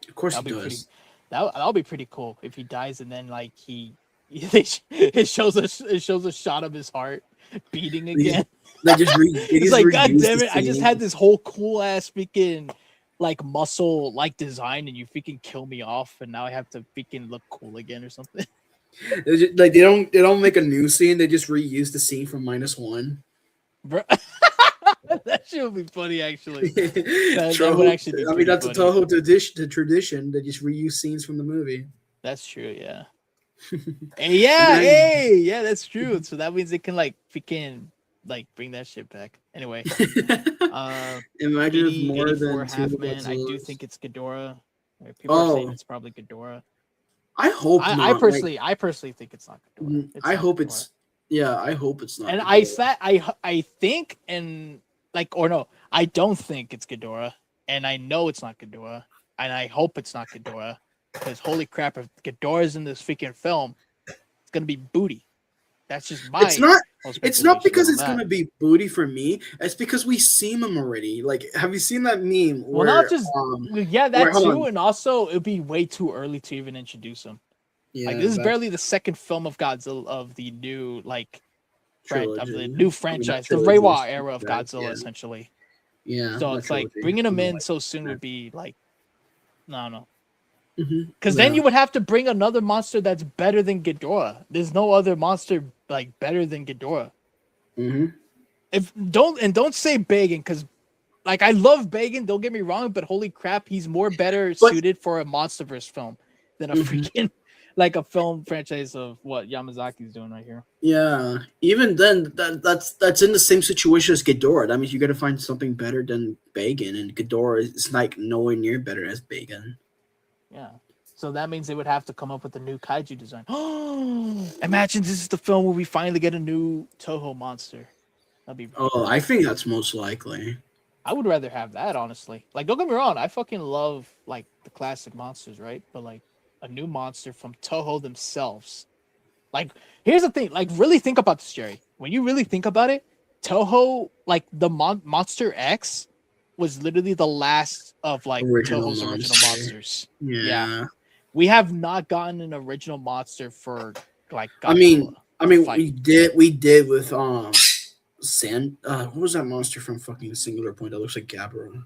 B: Of course he
A: That'll be
B: does.
A: that'll be pretty cool if he dies and then like it shows a shot of his heart beating again.
B: They just
A: It's like, god damn it! I just had this whole cool ass freaking like muscle like design, and you freaking kill me off, and now I have to freaking look cool again or something.
B: Like they don't make a new scene. They just reuse the scene from -1.
A: Bro, that shit would be funny actually. That would actually be
B: I mean, that's
A: pretty
B: a
A: funny.
B: Toho tradition. They just reuse scenes from the movie.
A: That's true, yeah. Hey, yeah, hey, yeah, that's true. So that means it can like freaking like bring that shit back. Anyway,
B: Imagine
A: 80,
B: if more
A: 84
B: than two
A: half man. I do
B: Godzillas.
A: think it's Ghidorah. People are saying
B: Oh.
A: it's probably Ghidorah.
B: I hope not.
A: I personally think it's not Ghidorah.
B: I
A: not
B: hope
A: Ghidorah.
B: it's. Yeah, I hope it's not.
A: And
B: Ghidorah.
A: I think and like or no, I don't think it's Ghidorah. and I know it's not Ghidorah, and I hope it's not Ghidorah, because holy crap, if Ghidorah's in this freaking film, it's gonna be booty. That's just my.
B: It's not.
A: whole
B: It's not
A: speculation
B: because
A: on
B: it's
A: that.
B: gonna be booty for me. It's because we've seen him already. Like, have you seen that meme?
A: Well,
B: Where,
A: not just yeah, that
B: hold
A: too,
B: on.
A: and also it'd be way too early to even introduce him.
B: Yeah,
A: Like this is
B: that
A: barely the second film of Godzilla of the new of the
B: trilogy.
A: new
B: I
A: franchise,
B: mean,
A: the
B: that trilogy
A: Reiwa
B: is
A: era of
B: bad,
A: Godzilla,
B: yeah.
A: essentially.
B: Yeah.
A: So
B: that
A: it's like
B: trilogy.
A: bringing him in
B: Like,
A: so soon would be like, no.
B: mhm,
A: Because then you would have to bring another monster that's better than Ghidorah. There's no other monster like better than Ghidorah.
B: Mhm.
A: Don't say Bagan, because like I love Bagan, don't get me wrong, but holy crap, he's more better
B: But-
A: suited for a MonsterVerse film than a
B: Mhm.
A: freaking like a film franchise of what Yamazaki's doing right here.
B: Yeah. Even then, that's in the same situation as Ghidorah. That means you got to find something better than Bagan, and Ghidorah is like nowhere near better as Bagan.
A: Yeah. So that means they would have to come up with a new kaiju design. Imagine this is the film where we finally get a new Toho monster. That'd be.
B: Oh, I think that's most likely.
A: I would rather have that, honestly. Like, don't get me wrong, I fucking love like the classic monsters, right? But like a new monster from Toho themselves. Like, here's the thing. Like, really think about this, Jerry. When you really think about it, Toho, like the Monster X, was literally the last of like Toho's original monsters.
B: Yeah.
A: We have not gotten an original monster for like
B: I mean,
A: fight.
B: we did with Sand. What was that monster from fucking Singular Point that looks like Gabra?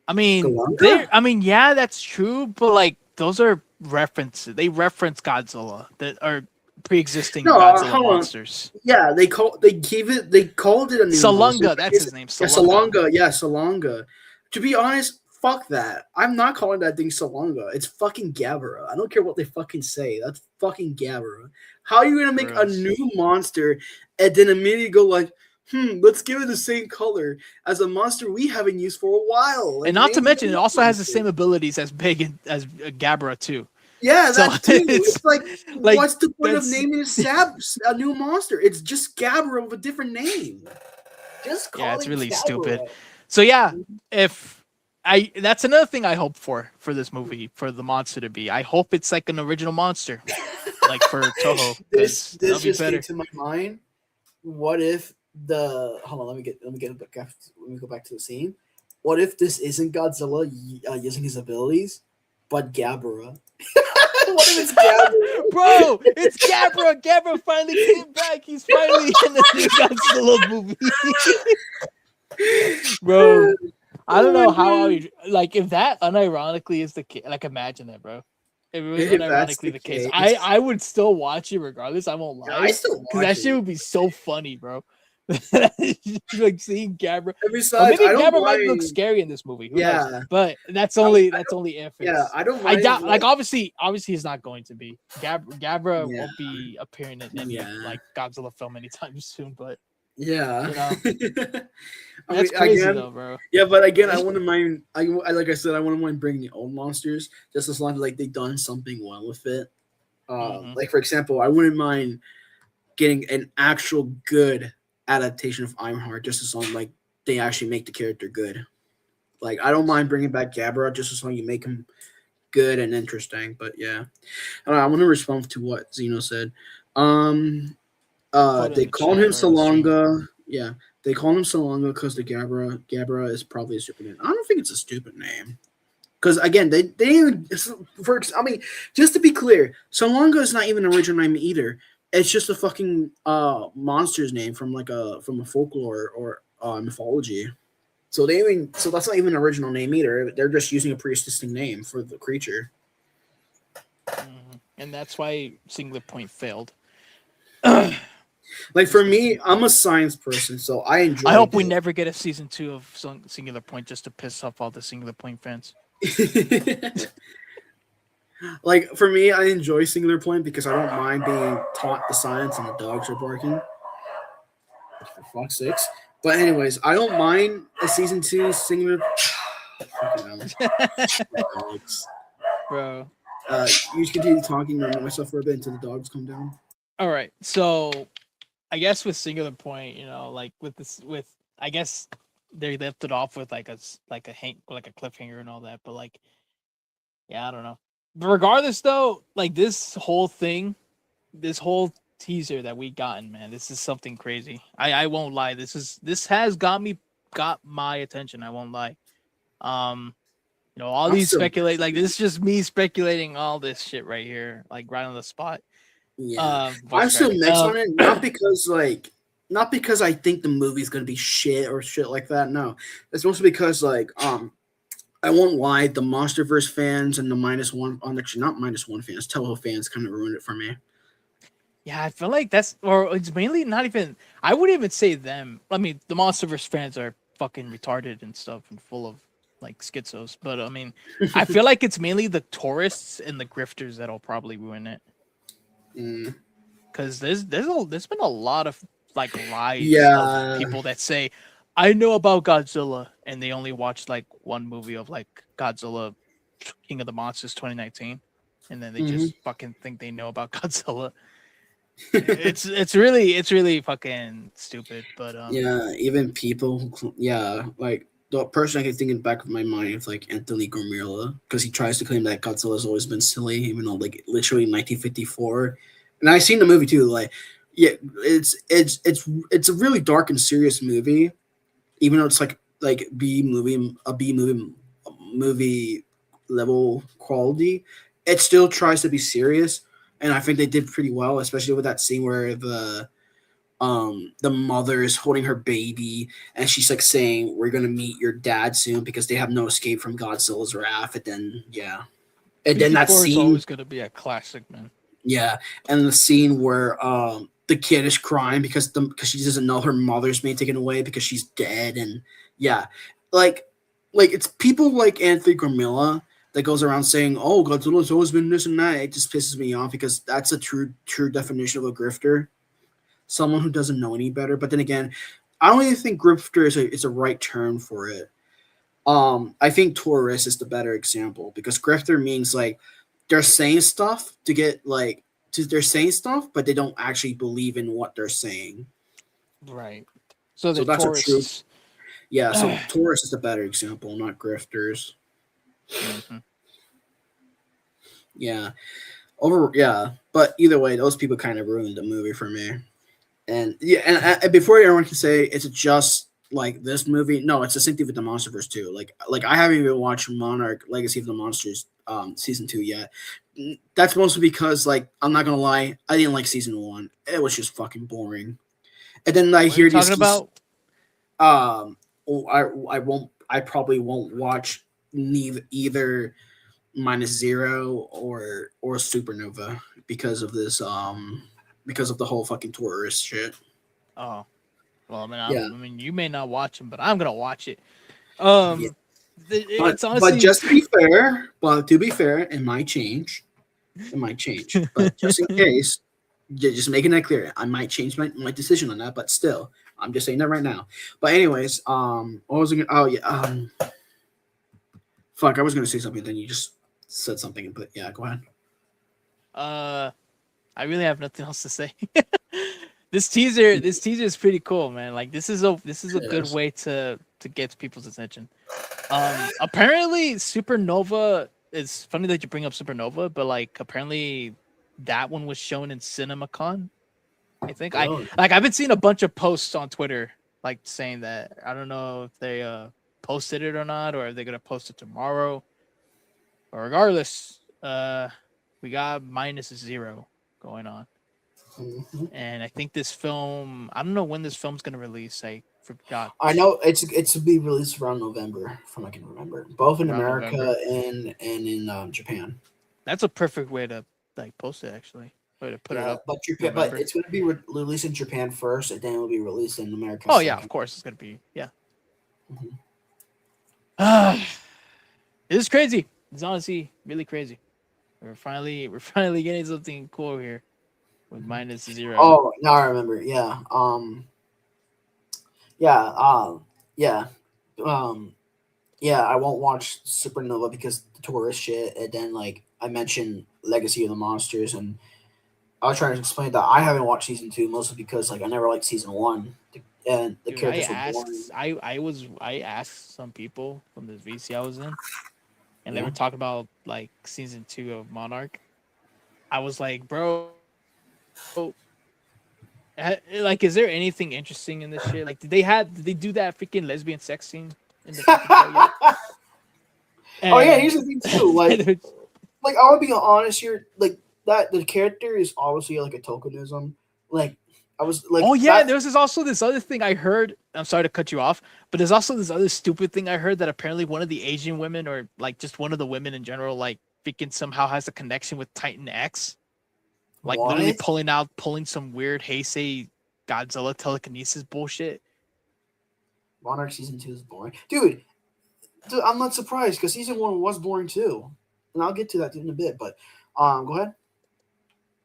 A: I mean,
B: Galanga?
A: yeah, that's true, but like those are references. They reference Godzilla that are pre-existing Godzilla monsters.
B: Yeah, they called it a new
A: Salunga,
B: monster.
A: that's his name.
B: Salunga. Yeah, Salunga. To be honest, fuck that. I'm not calling that thing Salunga. It's fucking Gabara. I don't care what they fucking say. That's fucking Gabara. How are you gonna make a new monster and then immediately go like, let's give it the same color as a monster we haven't used for a while?
A: And not to mention, it also has the same abilities as Gabara too.
B: Yeah,
A: So
B: that too. It's like what's the point of
A: that's-
B: naming a new monster? It's just Gabara with a different name. Just call
A: it's
B: it
A: really
B: Gabara.
A: stupid. So yeah, that's another thing I hope for this movie, for the monster to be. I hope it's like an original monster, like for Toho.
B: This
A: that'll be
B: just
A: better.
B: came to my mind. What if hold on? Let me go back to the scene. What if this isn't Godzilla using his abilities, but Gabara? What if it's Gabara?
A: Bro, it's Gabra. Gabra finally came back. He's finally in the new Godzilla movie. Bro, I don't know how like if that unironically is the case. Like, imagine that, bro. If it was unironically the case, I would still watch it regardless. I won't lie.
B: Yeah, I still
A: because that shit would be so funny, bro. Like seeing Gabra.
B: Besides,
A: maybe Gabra might look scary in this movie. Who knows? But that's only if.
B: Yeah, I don't.
A: I doubt. Like obviously, he's not going to be. Gabra won't be appearing in any like Godzilla film anytime soon. But
B: yeah,
A: that's crazy though, bro.
B: Yeah, but again, I wouldn't mind. Like I said, I wouldn't mind bringing the old monsters just as long as like they've done something well with it. Like for example, I wouldn't mind getting an actual good adaptation of Ironheart just as long like they actually make the character good. Like I don't mind bringing back Gabra just as long as you make him good and interesting. But yeah, I want to respond to what Zeno said. They call him Salonga. Yeah, they call him Salonga because the Gabra is probably a stupid name. I don't think it's a stupid name. Because again, they even just to be clear, Salonga is not even an original name either. It's just a fucking monster's name from a folklore or mythology. So that's not even an original name either. They're just using a pre-existing name for the creature.
A: And that's why Singular Point failed.
B: Like for me, I'm a science person, so I enjoy.
A: I hope we never get a season 2 of Singular Point just to piss off all the Singular Point fans.
B: Like for me, I enjoy Singular Point because I don't mind being taught the science and the dogs are barking. For fuck's sakes. But anyways, I don't mind a season 2 Singular. Dogs.
A: Bro.
B: You just continue talking and myself for a bit until the dogs come down.
A: All right, so I guess with Singular Point, like with I guess they left it off with like like a cliffhanger and all that. But like, yeah, I don't know. But regardless, though, like this whole thing, this whole teaser that we gotten, man, this is something crazy. I won't lie. This has got my attention. I won't lie. All
B: I'm
A: these
B: still
A: speculate like this is just me speculating all this shit right here, like right on the spot.
B: Yeah,
A: Voice
B: I'm still
A: cracking.
B: mixed on it. Not because I think the movie's gonna be shit or shit like that. No, it's mostly because I won't lie, the MonsterVerse fans and the actually not -1 fans, Toho fans kind of ruined it for me.
A: Yeah, I feel like or it's mainly not even. I wouldn't even say them. I mean, the MonsterVerse fans are fucking retarded and stuff and full of like schizos. But I mean, I feel like it's mainly the tourists and the grifters that'll probably ruin it. Because there's been a lot of like lies of people that say, I know about Godzilla, and they only watched like one movie of like Godzilla, King of the Monsters 2019, and then they just fucking think they know about Godzilla. It's really fucking stupid. But
B: Yeah, even people, like the person I can think in the back of my mind is like Anthony Gormilla, because he tries to claim that Godzilla's always been silly, even though like literally in 1954, and I've seen the movie too. Like, yeah, it's a really dark and serious movie, even though it's like B movie level quality. It still tries to be serious, and I think they did pretty well, especially with that scene where the mother is holding her baby and she's like saying, we're gonna meet your dad soon because they have no escape from Godzilla's wrath. And then that scene
A: is always gonna be a classic, man.
B: Yeah, and the scene where the kid is crying because she doesn't know her mother's being taken away because she's dead. And like it's people like Anthony Gormilla that goes around saying, oh, Godzilla's always been this and that. It just pisses me off because that's a true definition of a grifter. Someone who doesn't know any better. But then again, I don't even think grifter is a right term for it. I think tourist is the better example, because grifter means like they're saying stuff to get like they're saying stuff, but they don't actually believe in what they're saying.
A: Right. So
B: that's
A: tourists.
B: a true. Yeah. So tourist is the better example, not grifters.
A: Mm-hmm.
B: Yeah. But either way, those people kind of ruined the movie for me. And and before everyone can say it's just like this movie, no, it's the same thing with the MonsterVerse too. Like I haven't even watched Monarch Legacy of the Monsters season 2 yet. That's mostly because, like, I'm not gonna lie, I didn't like season 1. It was just fucking boring. And then I hear
A: talking about.
B: I probably won't watch either Minus Zero or Supernova because of this because of the whole fucking tourist shit.
A: Oh, well, I mean, you may not watch them, but I'm gonna watch it. It's honestly,
B: but to be fair, it might change. But just in case, just making that clear, I might change my decision on that. But still, I'm just saying that right now. But anyways, what was I gonna? Oh yeah, fuck, I was gonna say something, then you just said something. But yeah, go ahead.
A: I really have nothing else to say. This teaser is pretty cool, man. Like this is a good way to get people's attention. Apparently Supernova, it's funny that you bring up Supernova, but like apparently that one was shown in CinemaCon. I think I've been seeing a bunch of posts on Twitter like saying that. I don't know if they posted it or not, or if they're gonna post it tomorrow. But regardless, we got Minus Zero going on.
B: Mm-hmm.
A: And I think this film, I don't know when this film's gonna release. I forgot.
B: I know it's to be released around November, from I can remember, both in
A: Around
B: America
A: November.
B: and in Japan.
A: That's a perfect way to like post it, actually. Way to put it up.
B: But it's going to be released in Japan first, and then it will be released in America.
A: Oh yeah, of course it's gonna be. Yeah.
B: Mm-hmm.
A: It is crazy. It's honestly really crazy. We're finally getting something cool here with Minus Zero.
B: Oh, now I remember. Yeah. I won't watch Supernova because the tourist shit, and then like I mentioned Legacy of the Monsters, and I was trying to explain that I haven't watched season 2 mostly because like I never liked season 1 and the
A: Dude,
B: characters were boring.
A: I asked some people from this VC I was in, and they
B: Yeah.
A: were talking about like season 2 of Monarch. I was like, bro, like, is there anything interesting in this shit? Like, did they do that freaking lesbian sex scene in the freaking show yet?
B: Oh yeah,
A: And
B: here's the thing too. Like I would be honest here, like that the character is obviously like a tokenism. Like I was like,
A: oh yeah,
B: that,
A: there's also this other thing I heard. I'm sorry to cut you off, but there's also this other stupid thing I heard that apparently one of the Asian women, or like just one of the women in general, like freaking somehow has a connection with Titan X. Like literally
B: what?
A: pulling some weird Heisei Godzilla telekinesis bullshit.
B: Monarch season 2 is boring, dude. I'm not surprised because season 1 was boring too, and I'll get to that in a bit. But go ahead.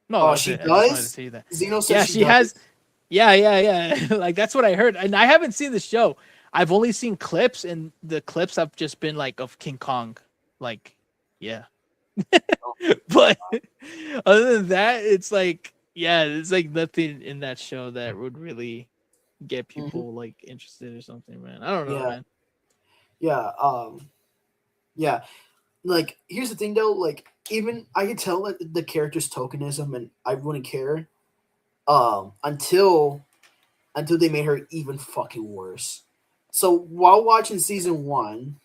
A: No,
B: Oh,
A: that's
B: she
A: it. I just wanted to
B: does.
A: say that.
B: Zeno says
A: Yeah,
B: she
A: she
B: does.
A: has. Yeah. Like that's what I heard, and I haven't seen the show. I've only seen clips, and the clips have just been like of King Kong. Like, yeah. But other than that, it's like, yeah, it's like nothing in that show that would really get
B: Mhm.
A: people like interested or something, man. I don't know,
B: Yeah,
A: man.
B: yeah, yeah. Like here's the thing though. Like even I can tell that the character's tokenism, and I wouldn't care. Until they made her even fucking worse. So while watching season 1,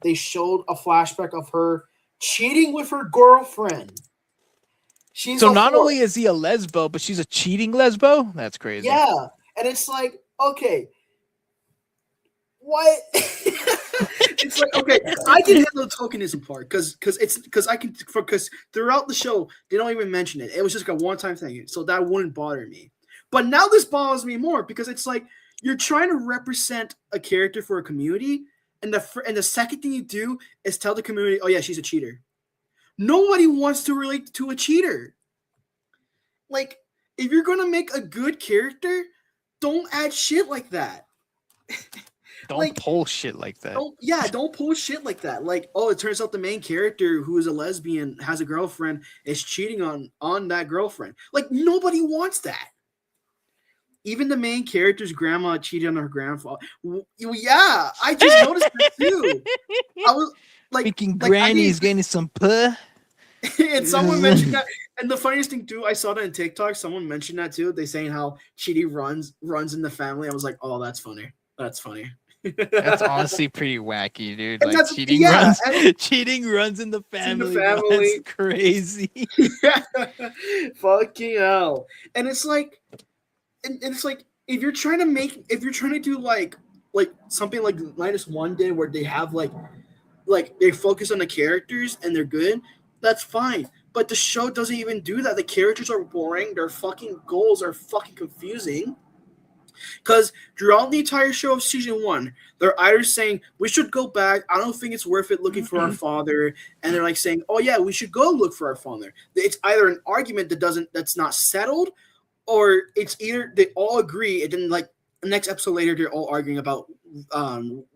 B: they showed a flashback of her cheating with her girlfriend. She's
A: So
B: a
A: not
B: four.
A: only is he a lesbo, but she's a cheating lesbo. That's crazy.
B: Yeah, and it's like, okay, what? It's like, okay, I can handle the tokenism part because throughout the show they don't even mention it. It was just like a one-time thing, so that wouldn't bother me. But now this bothers me more because it's like you're trying to represent a character for a community, and the second thing you do is tell the community, oh yeah, she's a cheater. Nobody wants to relate to a cheater. Like, if you're gonna make a good character, don't add shit like that.
A: Don't
B: Like,
A: pull shit like that.
B: don't pull shit like that. Like, oh, it turns out the main character who is a lesbian has a girlfriend is cheating on that girlfriend. Like, nobody wants that. Even the main character's grandma cheated on her grandfather. Yeah, I just noticed that too. I was like,
A: Freaking
B: like
A: granny's getting some puh.
B: and someone mentioned that. And the funniest thing too, I saw that in TikTok. Someone mentioned that too. They saying how cheating runs in the family. I was like, oh, that's funny. That's funny.
A: That's honestly pretty wacky, dude.
B: And
A: Like
B: that's-
A: cheating
B: yeah,
A: runs,
B: and-
A: cheating runs in the family. Bro.
B: family.
A: That's crazy.
B: Fucking hell. And it's like, and it's like if you're trying to do like something like -1 did, where they have like they focus on the characters and they're good, that's fine. But the show doesn't even do that. The characters are boring. Their fucking goals are fucking confusing. Because throughout the entire show of season 1, they're either saying we should go back. I don't think it's worth it looking for our father, and they're like saying, "Oh yeah, we should go look for our father." It's either an argument that's not settled, or it's either they all agree, and then like the next episode later, they're all arguing about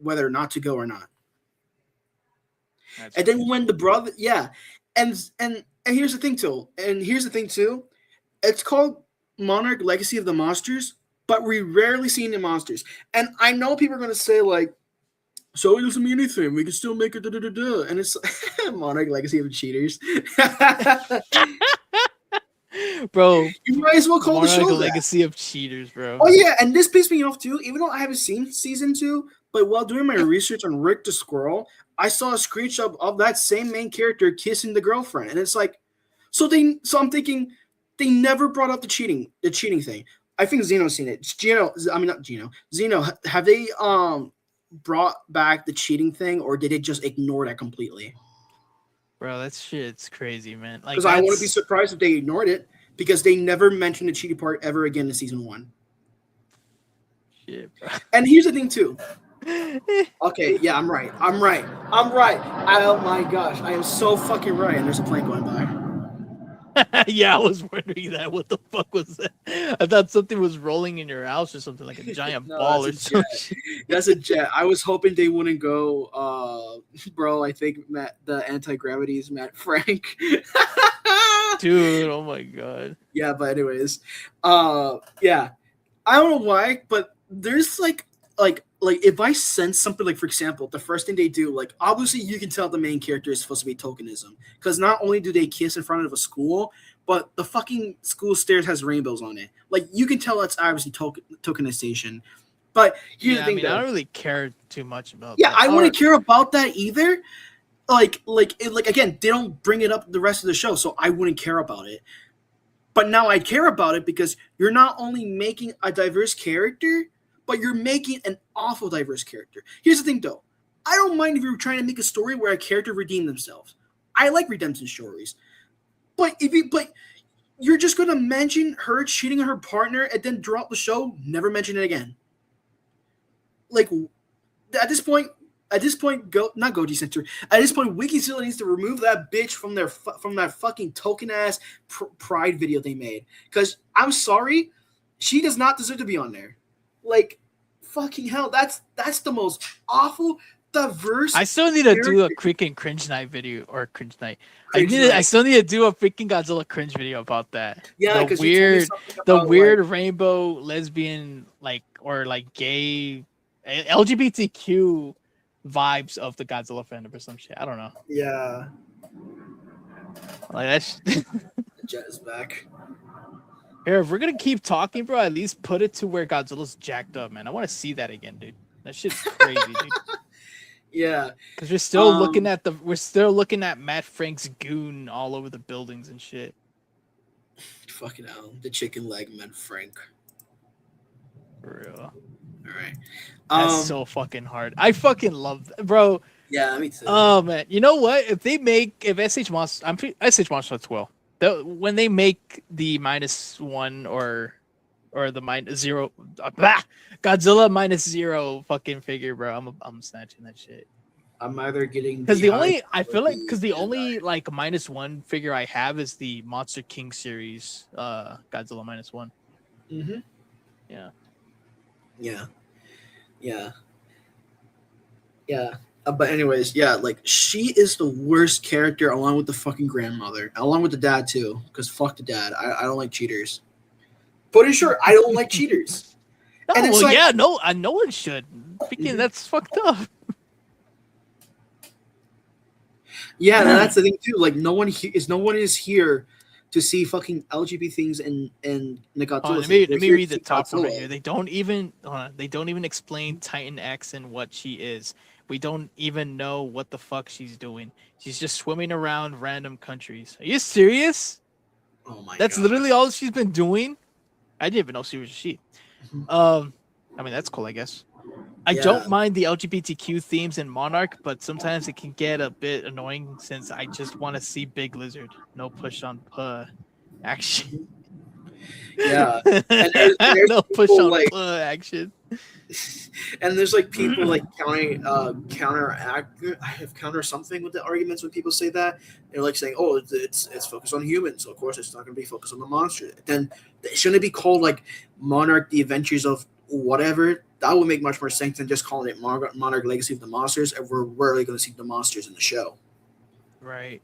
B: whether or not to go or not. And then when the brother, yeah, and here's the thing too, it's called Monarch: Legacy of the Monsters, but we rarely see any monsters. And I know people are gonna say like, so it doesn't mean anything. We can still make it and it's Monarch: Legacy of Cheaters.
A: Bro,
B: You might as well call the show
A: Monarch:
B: that.
A: Legacy of Cheaters, bro.
B: Oh yeah, and this pissed me off too. Even though I haven't seen season 2, but while doing my research on Rick the Squirrel, I saw a screenshot of that same main character kissing the girlfriend, and it's like, so I'm thinking they never brought up the cheating thing. I think Zeno's seen it. Zeno, have they brought back the cheating thing, or did it just ignore that completely?
A: Bro, that shit's crazy, man. Like,
B: Because I wouldn't be surprised if they ignored it, because they never mentioned the cheating part ever again in season 1.
A: Shit, bro.
B: And here's the thing too. Okay, yeah, I'm right. Oh my gosh, I am so fucking right. And there's a plane going by.
A: Yeah, I was wondering that. What the fuck was that? I thought something was rolling in your house or something, like a giant
B: No,
A: ball or
B: that's a
A: something.
B: That's a jet. I was hoping they wouldn't go, bro. I think the anti-gravity is Matt Frank.
A: Dude, oh my god.
B: Yeah, but anyways, yeah. I don't know why, but there's like if I sense something, like for example, the first thing they do, like obviously you can tell the main character is supposed to be tokenism, because not only do they kiss in front of a school, but the fucking school stairs has rainbows on it. Like you can tell that's obviously tokenization. But here's the thing,
A: I don't really care too much about.
B: Yeah,
A: that.
B: I wouldn't care about that either. Like again, they don't bring it up the rest of the show, so I wouldn't care about it. But now I care about it because you're not only making a diverse character, but you're making an awful diverse character. Here's the thing, though. I don't mind if you're trying to make a story where a character redeem themselves. I like redemption stories. But you're just gonna mention her cheating on her partner and then drop the show, never mention it again. Like at this point, not Goji Center. At this point, Wikizilla needs to remove that bitch from that fucking token ass pride video they made. Because I'm sorry, she does not deserve to be on there. Like, fucking hell, that's the most awful, diverse.
A: I still need to do a freaking cringe night video or cringe night. I still need to do a freaking Godzilla cringe video about that.
B: Yeah,
A: the weird rainbow lesbian or gay LGBTQ vibes of the Godzilla fandom or some shit. I don't know.
B: Yeah.
A: Like that's
B: Jet is back.
A: Here, if we're gonna keep talking, bro, at least put it to where Godzilla's jacked up, man. I want to see that again, dude. That shit's crazy, dude.
B: Yeah.
A: Because we're still looking at Matt Frank's goon all over the buildings and shit.
B: Fucking hell. The chicken leg Matt Frank.
A: For real.
B: Alright.
A: That's so fucking hard. I fucking love that, bro.
B: Yeah, me too.
A: Oh man, you know what? If SH Monster, SH Monster as well. When they make the -1 or the -0, Godzilla -0 fucking figure, bro, I'm snatching that shit.
B: I'm either getting
A: because the only -1 figure I have is the Monster King series, Godzilla -1.
B: Mm-hmm.
A: Yeah.
B: But anyways, yeah, like she is the worst character along with the fucking grandmother, along with the dad too. Because fuck the dad, I don't like cheaters. But in short, I don't like cheaters.
A: No one should. Freaking, that's fucked up.
B: Yeah, that's the thing too. Like no one is here to see fucking LGBT things in the Godzilla.
A: Let me read the top one right here. They don't even explain Titan X and what she is. We don't even know what the fuck she's doing. She's just swimming around random countries. Are you serious?
B: Oh my god.
A: That's literally all she's been doing? I didn't even know she was a she. I mean, that's cool, I guess. I don't mind the LGBTQ themes in Monarch, but sometimes it can get a bit annoying since I just want to see Big Lizard. No push on action.
B: Yeah. And there's
A: no push on action.
B: And there's like people like counter something with the arguments when people say that. They're like saying, "Oh, it's focused on humans, so of course it's not going to be focused on the monster." Then shouldn't it be called like Monarch: The Adventures of whatever? That would make much more sense than just calling it Monarch: Legacy of the Monsters. And we're rarely going to see the monsters in the show,
A: right?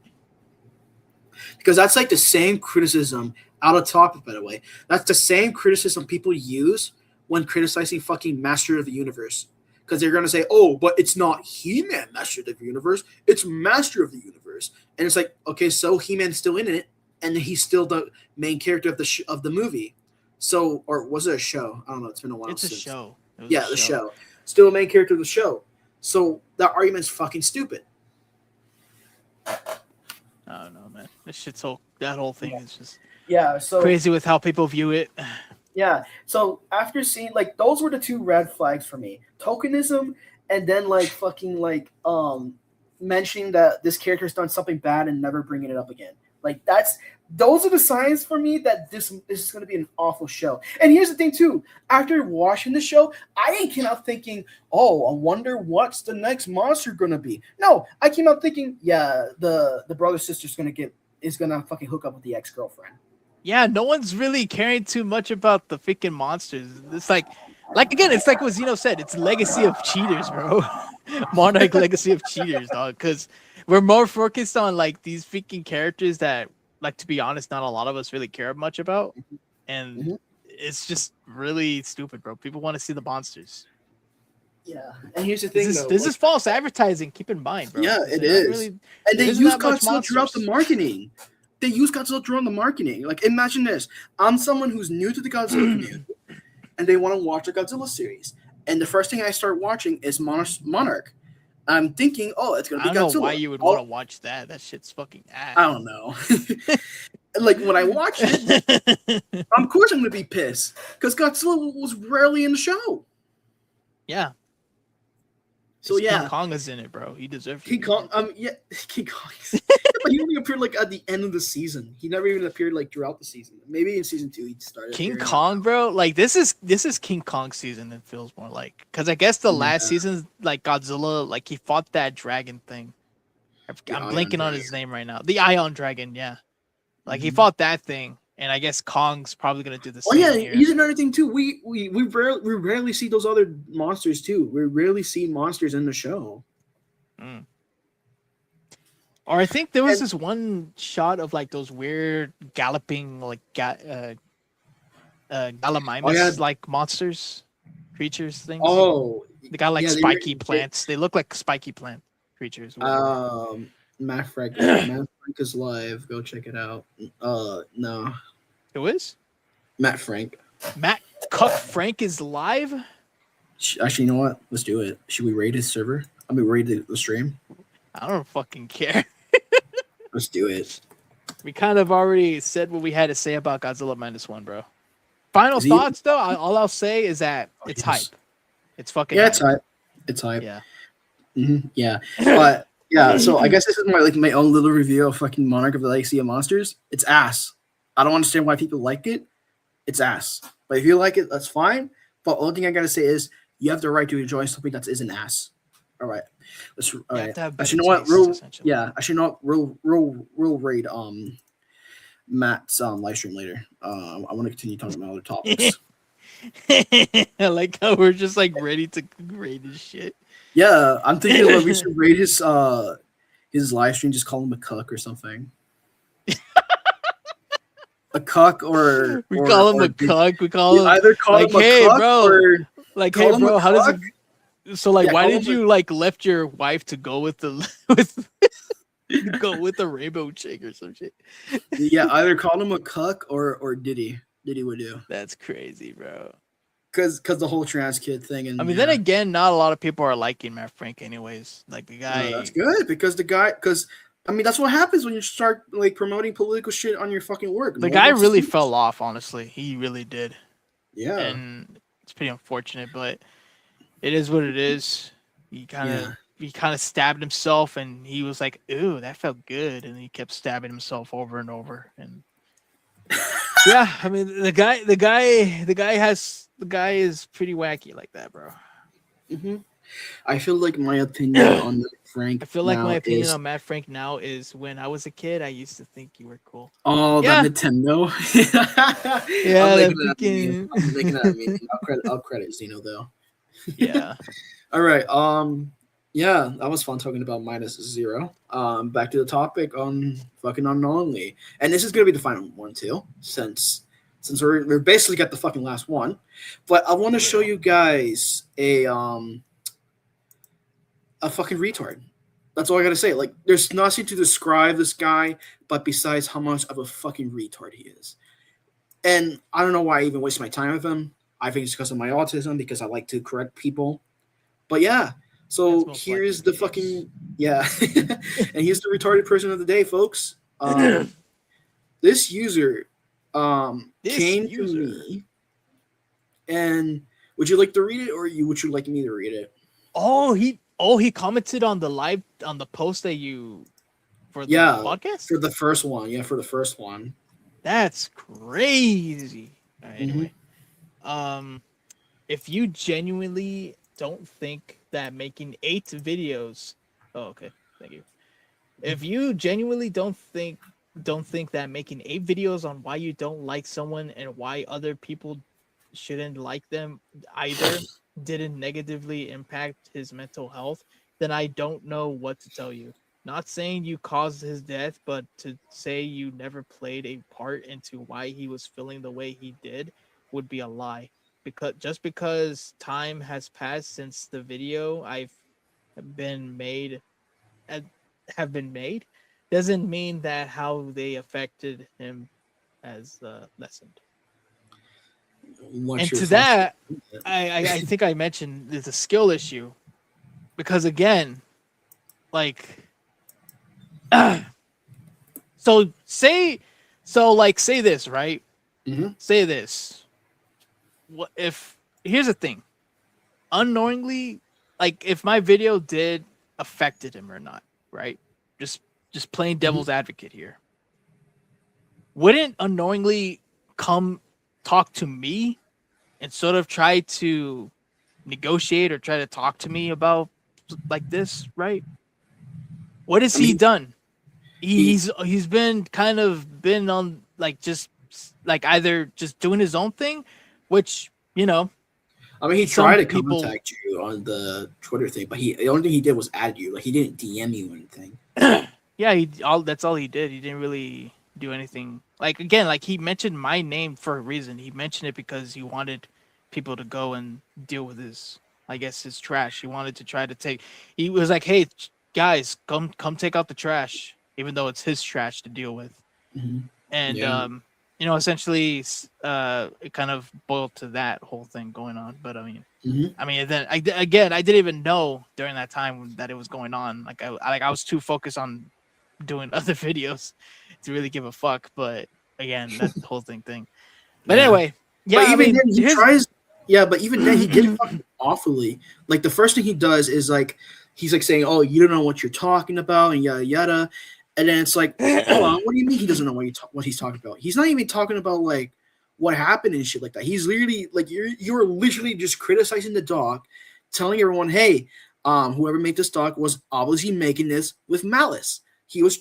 B: Because that's like the same criticism. Out of topic, by the way, that's the same criticism people use when criticizing fucking Master of the Universe. Because they're going to say, oh, but it's not He-Man Master of the Universe. It's Master of the Universe. And it's like, okay, so He-Man's still in it, and he's still the main character of the movie. So, or was it a show? I don't know. It's been a while since.
A: It's a show.
B: Yeah, the show. Still a main character of the show. So that argument's fucking stupid.
A: I don't know, man. That whole thing is just
B: so
A: crazy with how people view it.
B: Yeah. So after seeing like those were the two red flags for me. Tokenism and then like fucking like mentioning that this character's done something bad and never bringing it up again. Like those are the signs for me that this is going to be an awful show. And here's the thing too. After watching the show, I came out thinking, "Oh, I wonder what's the next monster going to be." No, I came out thinking, "Yeah, the brother sister's going to fucking hook up with the ex-girlfriend."
A: Yeah, no one's really caring too much about the freaking monsters. It's like again, it's like what Zeno said. It's Legacy of Cheaters, bro. Monarch Legacy of Cheaters, dog. Because we're more focused on like these freaking characters that, like, to be honest, not a lot of us really care much about. And it's just really stupid, bro. People want to see the monsters.
B: Yeah, and here's the thing, though.
A: This is false advertising. Keep in mind, bro.
B: Yeah,
A: 'cause
B: it
A: they're not
B: is.
A: really-
B: And
A: there
B: they
A: isn't
B: use
A: that much
B: Godzilla throughout the
A: monsters.
B: marketing. They use Godzilla throughout the marketing. Like, imagine this. I'm someone who's new to the Godzilla community, and they want to watch a Godzilla series. And the first thing I start watching is Monarch. I'm thinking, oh, it's going
A: I
B: to be
A: don't
B: Godzilla.
A: know why you would want to watch that. That shit's fucking ass.
B: I don't know. Like, when I watch it, of course I'm going to be pissed. Because Godzilla was rarely in the show.
A: Yeah.
B: So, yeah.
A: King Kong is in it, bro. He deserves
B: King
A: it.
B: Kong, King Kong. But he only appeared like at the end of the season. He never even appeared like throughout the season. Maybe in season 2 he started.
A: King
B: appearing.
A: Kong, bro. Like this is King Kong season. It feels more like because I guess the last season, like Godzilla, like he fought that dragon thing. I'm blanking on his name right now. The Ion Dragon, yeah. Like he fought that thing, and I guess Kong's probably gonna do the same.
B: Oh yeah,
A: here.
B: here's another thing too. We rarely see those other monsters too. We rarely see monsters in the show.
A: Mm. Or I think there was this one shot of like those weird galloping like Gallimimus like monsters, creatures, things.
B: Oh,
A: they got like spiky plants. They look like spiky plant creatures.
B: Matt Frank is live. Go check it out. No.
A: Who is?
B: Matt Frank.
A: Matt Cuck Frank is live?
B: Actually, you know what? Let's do it. Should we raid his server? I mean, raid the stream?
A: I don't fucking care.
B: Let's do it.
A: We kind of already said what we had to say about Godzilla Minus One, bro. Final thoughts, though? All I'll say is that it's hype. It's fucking
B: hype. It's hype. It's hype.
A: Yeah.
B: Mm-hmm. Yeah. But... yeah, so I guess this is my own little review of fucking Monarch of the Legacy of Monsters. It's ass. I don't understand why people like it. It's ass. But if you like it, that's fine. But the only thing I gotta say is you have the right to enjoy something that isn't ass. All right. All right. Actually, you know what? We'll raid Matt's live stream later. I want to continue talking about other topics.
A: I like how we're just like ready to raid his shit.
B: Yeah, I'm thinking like we should rate his live stream, just call him a cuck or something. A cuck or
A: we call him a cuck. We call him
B: either call
A: like,
B: him a
A: hey,
B: cuck
A: bro.
B: or
A: like, hey, bro, how does it? So like, why did you like left your wife to go with the go with the rainbow chick or some shit?
B: Yeah, either call him a cuck or Diddy. Diddy would do.
A: That's crazy, bro.
B: Because the whole trans kid thing, and
A: I mean, then again, not a lot of people are liking Matt Frank, anyways. Like the guy,
B: that's good because I mean, that's what happens when you start like promoting political shit on your fucking work.
A: The guy really fell off, honestly. He really did.
B: Yeah,
A: and it's pretty unfortunate, but it is what it is. He kind of stabbed himself, and he was like, "Ooh, that felt good," and he kept stabbing himself over and over. And yeah, I mean, the guy is pretty wacky like that, bro.
B: Mm-hmm. I feel like my opinion on Matt Frank.
A: I feel like my opinion on Matt Frank now is when I was a kid, I used to think you were cool.
B: Oh,
A: yeah.
B: That Nintendo.
A: Yeah,
B: I'm making that meme. I'll credit Zeno though.
A: Yeah.
B: All right. Yeah, that was fun talking about Minus Zero. Back to the topic on fucking Unknowingly, and this is gonna be the final one too, since we're basically got the fucking last one. But I want to show you guys a fucking retard. That's all I gotta say. Like, there's nothing to describe this guy, but besides how much of a fucking retard he is. And I don't know why I even waste my time with him. I think it's because of my autism, because I like to correct people. But yeah, so here's the fucking and here's the retarded person of the day, folks. This user came to me, and would you like to read it, or would you like me to read it?
A: He commented on the post that you for the podcast?
B: For the first one. Yeah, for the first one.
A: That's crazy. All right, anyway. If you genuinely don't think that making 8 videos thank you. If you genuinely don't think that making 8 videos on why you don't like someone and why other people shouldn't like them either didn't negatively impact his mental health, then I don't know what to tell you. Not saying you caused his death, but to say you never played a part into why he was feeling the way he did would be a lie, because time has passed since the video I've been made uh, have been made doesn't mean that how they affected him has lessened.
B: What's
A: And
B: your
A: to
B: thoughts?
A: that, I think I mentioned there's a skill issue, because again, like, say this, right?
B: Mhm.
A: Say this. What if? Here's the thing. Unknowingly, like, if my video did affected him or not, right? Just playing devil's advocate here. Wouldn't unknowingly come talk to me and sort of try to negotiate or try to talk to me about like this, right? What has
B: I
A: he
B: mean,
A: done?
B: he-
A: He's been kind of been on, like, just like either just doing his own thing, which, you know,
B: I mean, he
A: some
B: tried to
A: people
B: contact you on the Twitter thing, but the only thing he did was add you. Like, he didn't DM you or anything.
A: yeah, that's all he did. He didn't really do anything. Like, again, like, he mentioned my name for a reason. He mentioned it because he wanted people to go and deal with his, I guess, his trash. He wanted to try to take. He was like, "Hey, guys, come take out the trash," even though it's his trash to deal with.
B: Mhm.
A: And
B: Yeah.
A: essentially, it kind of boiled to that whole thing going on. But
B: Mhm.
A: then I didn't even know during that time that it was going on. Like, I was too focused on doing other videos to really give a fuck. But again, that whole thing. But
B: Yeah.
A: anyway, yeah,
B: But
A: I
B: even
A: mean,
B: then, he
A: here's
B: tries. Yeah, but even then, he did it fucking awfully. Like, the first thing he does is like he's like saying, "Oh, you don't know what you're talking about," and yada yada. And then it's like, hold on, what do you mean he doesn't know what he's talking about? He's not even talking about like what happened and shit like that. He's literally like you're literally just criticizing the doc, telling everyone, "Hey, whoever made this doc was obviously making this with malice.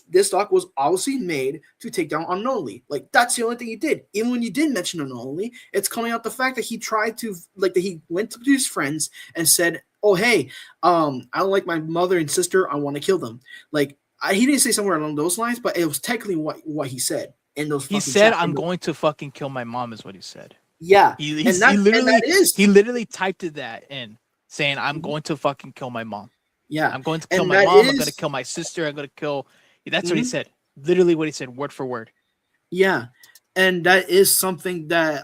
B: This doc was obviously made to take down Unknowingly. Like, that's the only thing he did. Even when you did mention Unknowingly, it's coming out the fact that he tried to, like, that he went to his friends and said, "Oh, hey, I don't like my mother and sister. I want to kill them." Like, he didn't say somewhere along those lines, but it was technically what he said in those
A: he
B: fucking
A: said,
B: chat.
A: "I'm going to fucking kill my mom," is what he said.
B: Yeah,
A: He
B: and that is
A: he literally typed it that in, saying, "I'm
B: Mhm.
A: going to fucking kill my mom.
B: yeah,
A: I'm going to kill
B: and
A: my
B: that
A: mom. I'm going to
B: is
A: kill my sister. I'm going to kill." That's what he
B: Mhm.
A: said. Literally what he said, word for word.
B: Yeah, and that is something that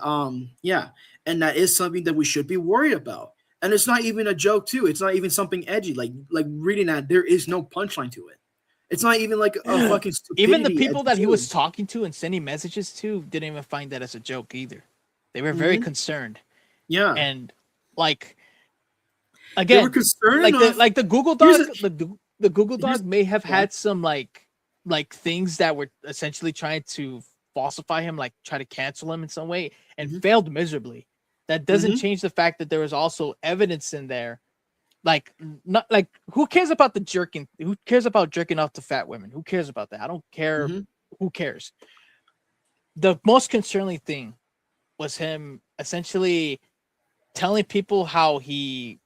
B: and that is something that we should be worried about. And it's not even a joke too. It's not even something edgy. Like reading that, there is no punchline to it. It's not even like a fucking
A: Even the
B: stupidity
A: people that he
B: attitude.
A: was talking to and sending messages to didn't even find that as a joke either. They were very
B: Mhm.
A: concerned.
B: Yeah,
A: And, like,
B: they were
A: again,
B: concerned
A: like
B: enough.
A: the Google
B: Here's
A: Doc,
B: a,
A: the Google
B: here's
A: Doc may have
B: yeah.
A: had some like things that were essentially trying to falsify him, like try to cancel him in some way, and
B: Mhm.
A: failed miserably. That doesn't
B: Mhm.
A: change the fact that there was also evidence in there. Like, not like, who cares about the jerking? Who cares about jerking off to fat women? Who cares about that? I don't care.
B: Mhm.
A: Who cares? The most concerning thing was him essentially telling people how he,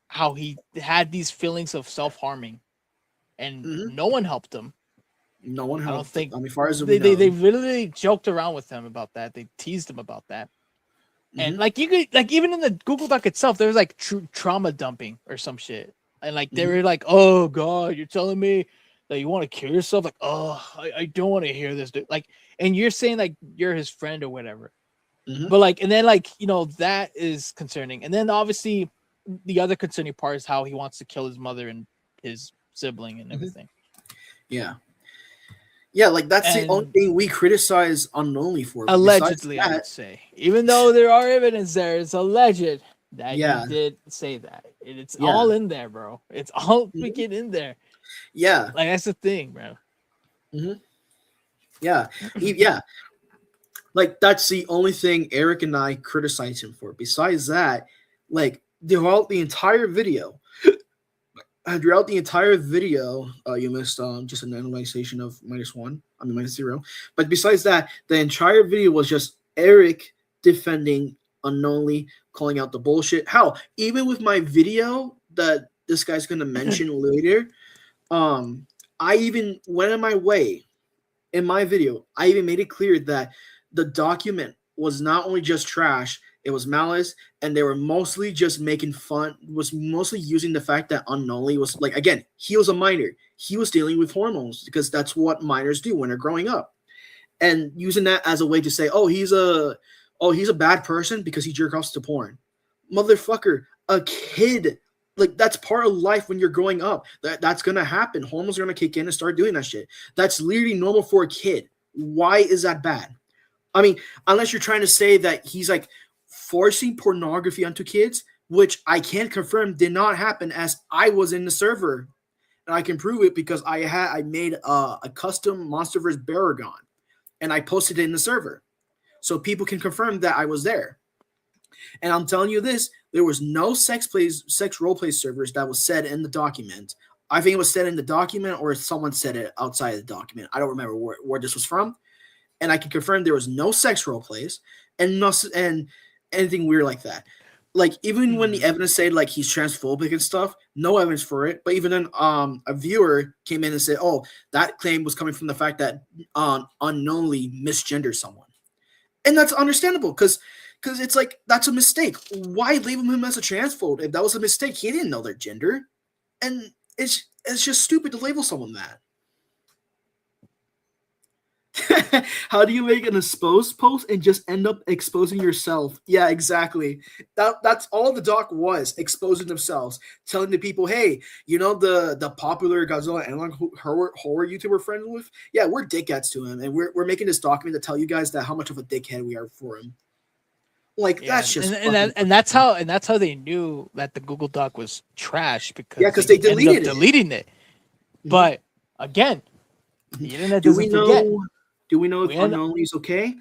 A: how he had these feelings of self-harming, and
B: Mhm.
A: no one helped him.
B: No one
A: I don't
B: helped.
A: think
B: I mean, as far as we
A: they
B: know.
A: literally joked around with him about that. They teased him about that. And,
B: Mhm.
A: like, you could, like, even in the Google Doc itself, there was like trauma dumping or some shit. And, like, they
B: Mhm.
A: were like, "Oh God, you're telling me that you want to kill yourself?" Like, "Oh, I don't want to hear this, dude." Like, and you're saying like you're his friend or whatever.
B: Mhm.
A: But, like, and then, like, that is concerning. And then obviously the other concerning part is how he wants to kill his mother and his sibling and
B: Mhm.
A: everything.
B: Yeah. Yeah, like that's the only
A: And
B: thing we criticize Unknowingly for. Besides
A: allegedly, I would
B: that,
A: say, even though there are evidence there, it's alleged that he
B: yeah,
A: did say that. It's
B: yeah,
A: all in there, bro. It's all
B: Mhm.
A: freaking in there.
B: yeah,
A: Like, that's the thing, bro.
B: hmm yeah, yeah. Like, that's the only thing Eric and I criticize him for. Besides that, like, throughout the entire video, you missed just an analyzation of minus zero. But besides that, the entire video was just Eric defending Unknowingly, calling out the bullshit. How even with my video that this guy's gonna mention later, um, I even went in my way in my video. I even made it clear that the document was not only just trash, it was malice, and they were mostly just making fun, was mostly using the fact that Unknowingly was like, again, he was a minor. He was dealing with hormones because that's what minors do when they're growing up. And using that as a way to say, he's a bad person because he jerk offs to porn. Motherfucker, a kid, like that's part of life when you're growing up. That's gonna happen. Hormones are gonna kick in and start doing that shit. That's literally normal for a kid. Why is that bad? I mean, unless you're trying to say that he's like forcing pornography onto kids, which I can't confirm did not happen, as I was in the server, and I can prove it because I made a custom Monsterverse Baragon, and I posted it in the server, so people can confirm that I was there. And I'm telling you this, there was no sex roleplay servers that was said in the document. I think it was said in the document, or someone said it outside of the document. I don't remember where this was from. And I can confirm there was no sex roleplays and anything weird like that. Like, even when the evidence said like he's transphobic and stuff, no evidence for it. But even then, a viewer came in and said, that claim was coming from the fact that unknowingly misgendered someone. And that's understandable because it's like, that's a mistake. Why label him as a transphobe? If that was a mistake, he didn't know their gender. And it's just stupid to label someone that. How do you make an exposed post and just end up exposing yourself? Yeah, exactly. That's all the doc was, exposing themselves, telling the people, hey, you know the popular Godzilla analog horror YouTuber friends with? Yeah, we're dickheads to him, and we're making this document to tell you guys that how much of a dickhead we are for him. Like, yeah, that's just
A: and that's how they knew that the Google Doc was trash, because
B: they deleted
A: deleting it. But again, the internet doesn't forget.
B: Do we know if Unknowingly is okay?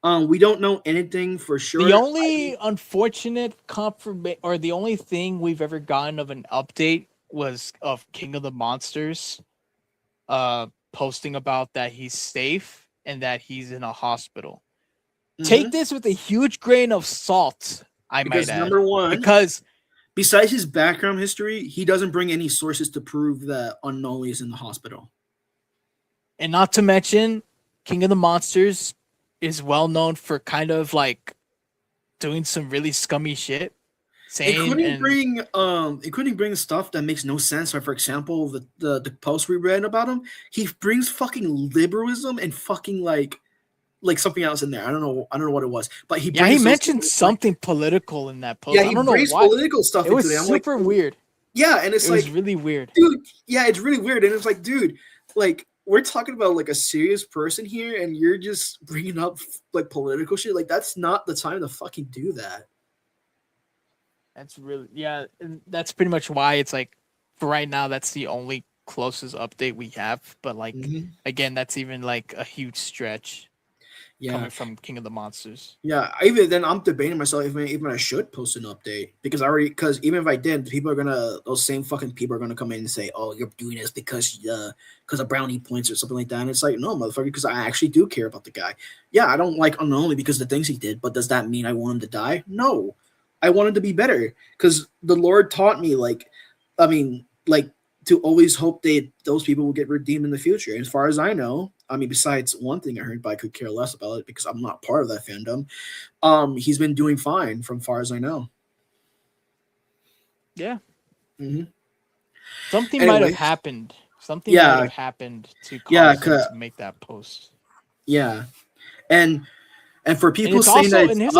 B: We don't know anything for sure.
A: The only unfortunate confirmation, or the only thing we've ever gotten of an update, was of King of the Monsters posting about that he's safe and that he's in a hospital. Take this with a huge grain of salt, might add.
B: Number one,
A: because
B: besides his background history, he doesn't bring any sources to prove that Unknowingly is in the hospital.
A: And not to mention, King of the Monsters is well known for kind of like doing some really scummy shit.
B: It couldn't bring stuff that makes no sense. Like, for example, the post we read about him, he brings fucking liberalism and fucking like something else in there. I don't know what it was, but he
A: mentioned something political in that post.
B: Yeah, he brings political stuff.
A: It was super weird.
B: Yeah, and it was
A: really weird,
B: dude. Yeah, it's really weird, and it's like, dude, like, we're talking about like a serious person here, and you're just bringing up like political shit. Like, that's not the time to fucking do that.
A: That's really, and that's pretty much why it's like, for right now, that's the only closest update we have. But like, again, that's even like a huge stretch. Coming from King of the Monsters.
B: Yeah, even then I'm debating myself even I should post an update, because even if I did, those same fucking people are gonna come in and say, oh, you're doing this because of brownie points or something like that. And it's like, no, motherfucker, because I actually do care about the guy. Yeah, I don't like Unknowingly because of the things he did, but does that mean I want him to die? No. I want him to be better, because the Lord taught me to always hope those people will get redeemed in the future. And as far as I know, I mean, besides one thing I heard, but I could care less about it because I'm not part of that fandom, he's been doing fine from far as I know.
A: Yeah. Something might have happened. Something might have happened to cause him to make that post.
B: Yeah. And for people saying that,
A: and there's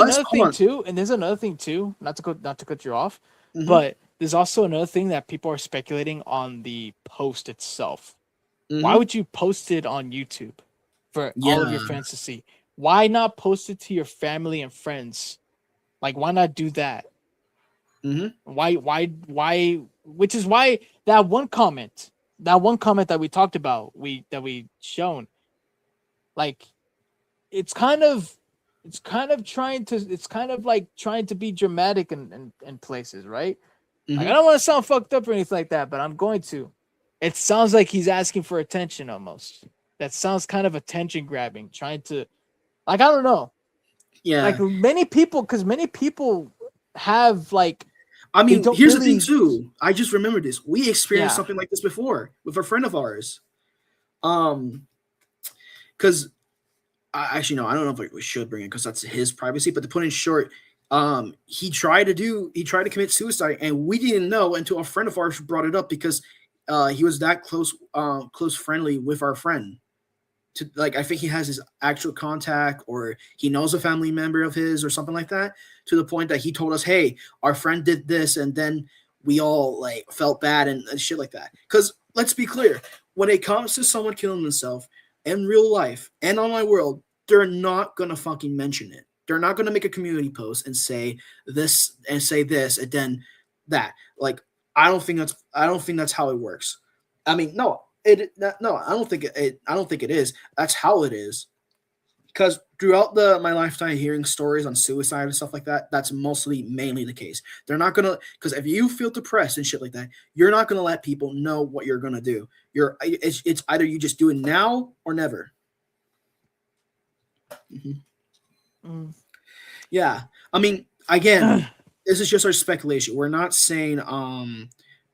A: another thing too, not to cut you off, but there's also another thing that people are speculating on the post itself. Why would you post it on YouTube for all of your fans to see? Why not post it to your family and friends? Like, why not do that? Why? Which is why that one comment that we talked about, that we shown, like, it's kind of trying to be dramatic in places, right? Like, I don't want to sound fucked up or anything like that, but I'm going to. It sounds like he's asking for attention almost. That sounds kind of attention grabbing, trying to, like, I don't know.
B: Yeah.
A: Like, many people have, like,
B: I mean, here's the thing too. I just remembered this. We experienced something like this before with a friend of ours. Because actually no, I don't know if we should bring it because that's his privacy. But to put in short, he tried to commit suicide, and we didn't know until a friend of ours brought it up because he was that close friendly with our friend. To like, I think he has his actual contact, or he knows a family member of his, or something like that. To the point that he told us, "Hey, our friend did this," and then we all like felt bad and shit like that. Because let's be clear, when it comes to someone killing themselves in real life and online world, they're not gonna fucking mention it. They're not gonna make a community post and say this and then that. Like, I don't think that's how it works. I mean, no, I don't think it is. That's how it is. Because throughout my lifetime hearing stories on suicide and stuff like that, that's mainly the case. They're not gonna, because if you feel depressed and shit like that, you're not gonna let people know what you're gonna do. It's either you just do it now or never. Yeah, I mean, again, this is just our speculation. We're not saying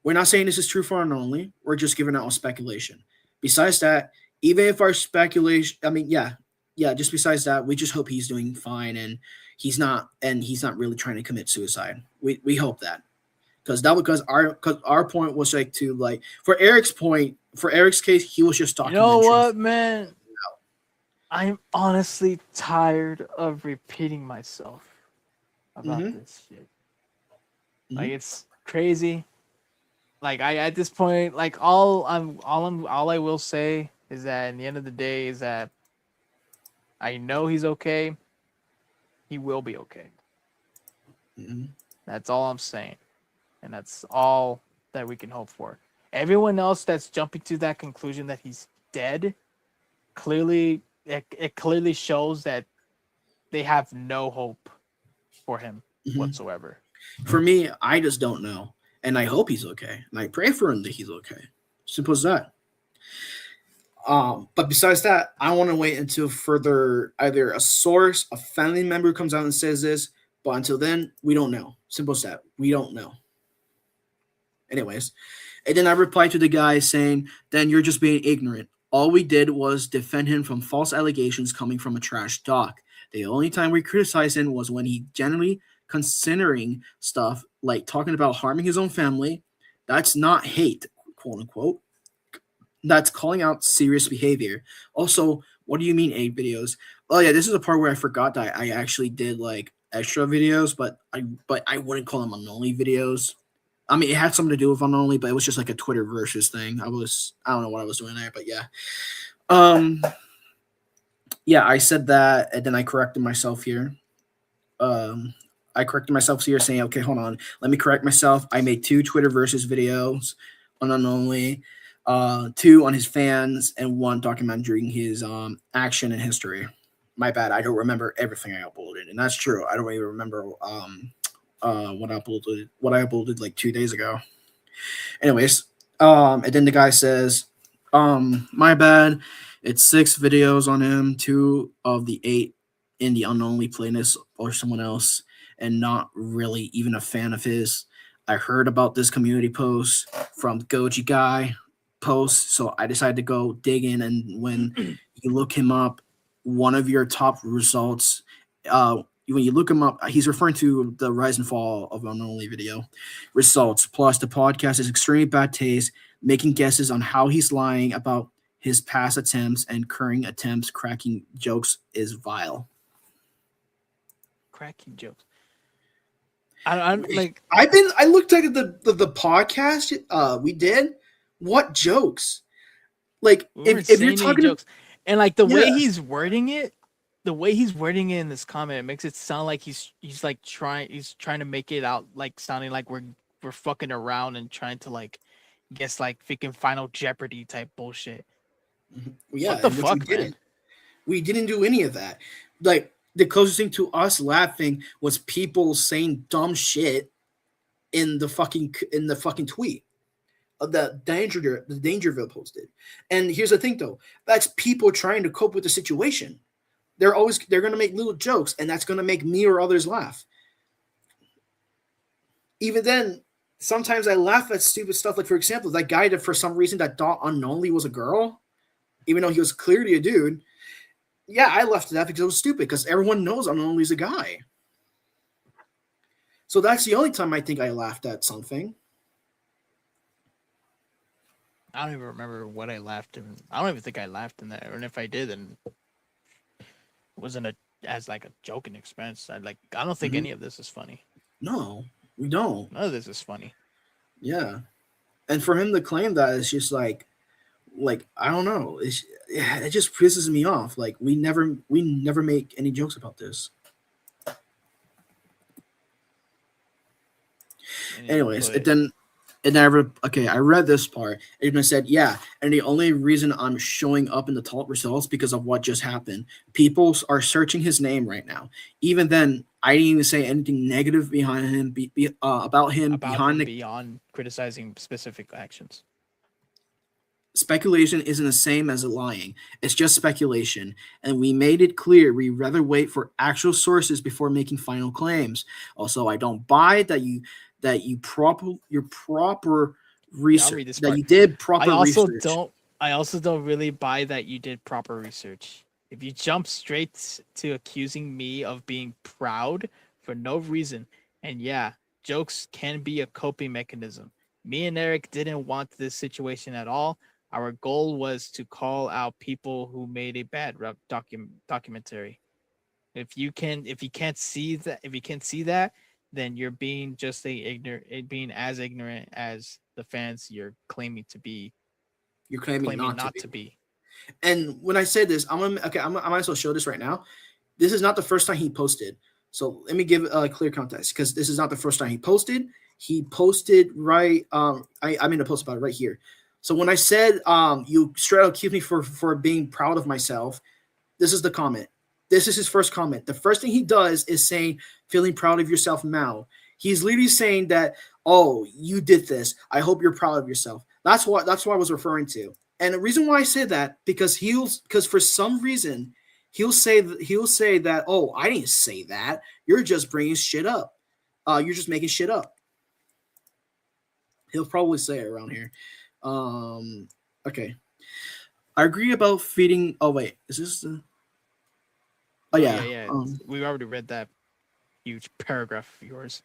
B: this is true for our only. We're just giving out a speculation. Besides that, even if our speculation, I mean, just besides that, we just hope he's doing fine and he's not really trying to commit suicide. We hope that, because our point was like to like for Erick's case, he was just talking.
A: You know what, man? I'm honestly tired of repeating myself about this shit. Like, it's crazy. Like, I at this point, like all I will say is that in the end of the day is that I know he's okay. He will be okay. That's all I'm saying, and that's all that we can hope for. Everyone else that's jumping to that conclusion that he's dead, clearly. It clearly shows that they have no hope for him whatsoever.
B: For me, I just don't know. And I hope he's okay. And I pray for him that he's okay. Simple as that. But besides that, I want to wait until further either a source, a family member comes out and says this. But until then, we don't know. Simple as that. We don't know. Anyways. And then I replied to the guy saying, then you're just being ignorant. All we did was defend him from false allegations coming from a trash doc. The only time we criticized him was when he genuinely considering stuff like talking about harming his own family. That's not hate, quote unquote. That's calling out serious behavior. Also, what do you mean 8 videos? Oh yeah, this is a part where I forgot that I actually did like extra videos, but I wouldn't call them unonly videos. I mean, it had something to do with unonly, but it was just like a Twitter versus thing. I don't know what I was doing there, but yeah. Yeah, I said that, and then I corrected myself here. Saying, okay, hold on. Let me correct myself. I made 2 Twitter versus videos on unonly, 2 on his fans, and 1 documenting his action and history. My bad. I don't remember everything I uploaded, and that's true. I don't even remember what I uploaded like 2 days ago. Anyways, and then the guy says, my bad. It's 6 videos on him, 2 of the 8 in the unonly playlist or someone else, and not really even a fan of his. I heard about this community post from Kyoji guy post, so I decided to go dig in, and when you look him up, one of your top results, when you look him up, he's referring to the rise and fall of an only video results. Plus, the podcast is extremely bad taste, making guesses on how he's lying about his past attempts and current attempts. Cracking jokes is vile.
A: Cracking jokes. I'm like,
B: I looked at the podcast we did. What jokes? Like, if you're talking
A: jokes, and like the way he's wording it. The way he's wording it in this comment, it makes it sound like he's trying to make it out like sounding like we're fucking around and trying to like guess like freaking Final Jeopardy type bullshit.
B: Yeah,
A: what the fuck, man?
B: We didn't do any of that. Like, the closest thing to us laughing was people saying dumb shit in the fucking tweet. The Dangerville posted. And here's the thing though, that's people trying to cope with the situation. They're going to make little jokes, and that's going to make me or others laugh. Even then, sometimes I laugh at stupid stuff. Like, for example, that guy that for some reason that thought unknowingly was a girl, even though he was clearly a dude. Yeah, I left that because it was stupid. Because everyone knows Anoli's a guy. So that's the only time I think I laughed at something.
A: I don't even remember what I laughed in. I don't even think I laughed in that, and if I did, then it wasn't as like a joking expense. I don't think
B: Mhm.
A: any of this is funny.
B: No, we don't.
A: None of this is funny.
B: Yeah, and for him to claim that is just like I don't know. It just pisses me off. Like we never make any jokes about this. Anyways,
A: But
B: it never. Okay, I read this part. And it said, yeah, and the only reason I'm showing up in the top results because of what just happened. People are searching his name right now. Even then, I didn't even say anything negative behind him. About him
A: about
B: behind
A: him
B: the
A: beyond criticizing specific actions.
B: speculation isn't the same as lying. It's just speculation, and we made it clear we rather wait for actual sources before making final claims. Also, I don't buy that you proper
A: Yeah, I'll
B: research
A: read this
B: that
A: part.
B: you did
A: I
B: proper
A: also
B: research.
A: don't. I also don't really buy that you did proper research. If you jump straight to accusing me of being proud for no reason, and yeah, jokes can be a coping mechanism. Me and Eric didn't want this situation at all. Our goal was to call out people who made a bad documentary. If you can't see that, then you're being just being as ignorant as the fans you're
B: You're claiming
A: claiming
B: not to
A: not
B: be.
A: to be.
B: And when I say this, I might as well show this right now. This is not the first time he posted. So let me give clear context because this is not the first time he posted. He posted right. I made a post about it right here. So when I said you straight out accused me for being proud of myself, this is the comment. This is his first comment. The first thing he does is saying, feeling proud of yourself now. He's literally saying that, oh, you did this. I hope you're proud of yourself. That's what I was referring to. And the reason why I say that, because for some reason, he'll say that, oh, I didn't say that. You're just bringing shit up. You're just making shit up. He'll probably say it around here. Okay. I agree about feeding. Oh, wait. Is this the. Oh, yeah.
A: Yeah. We already read that huge paragraph of yours.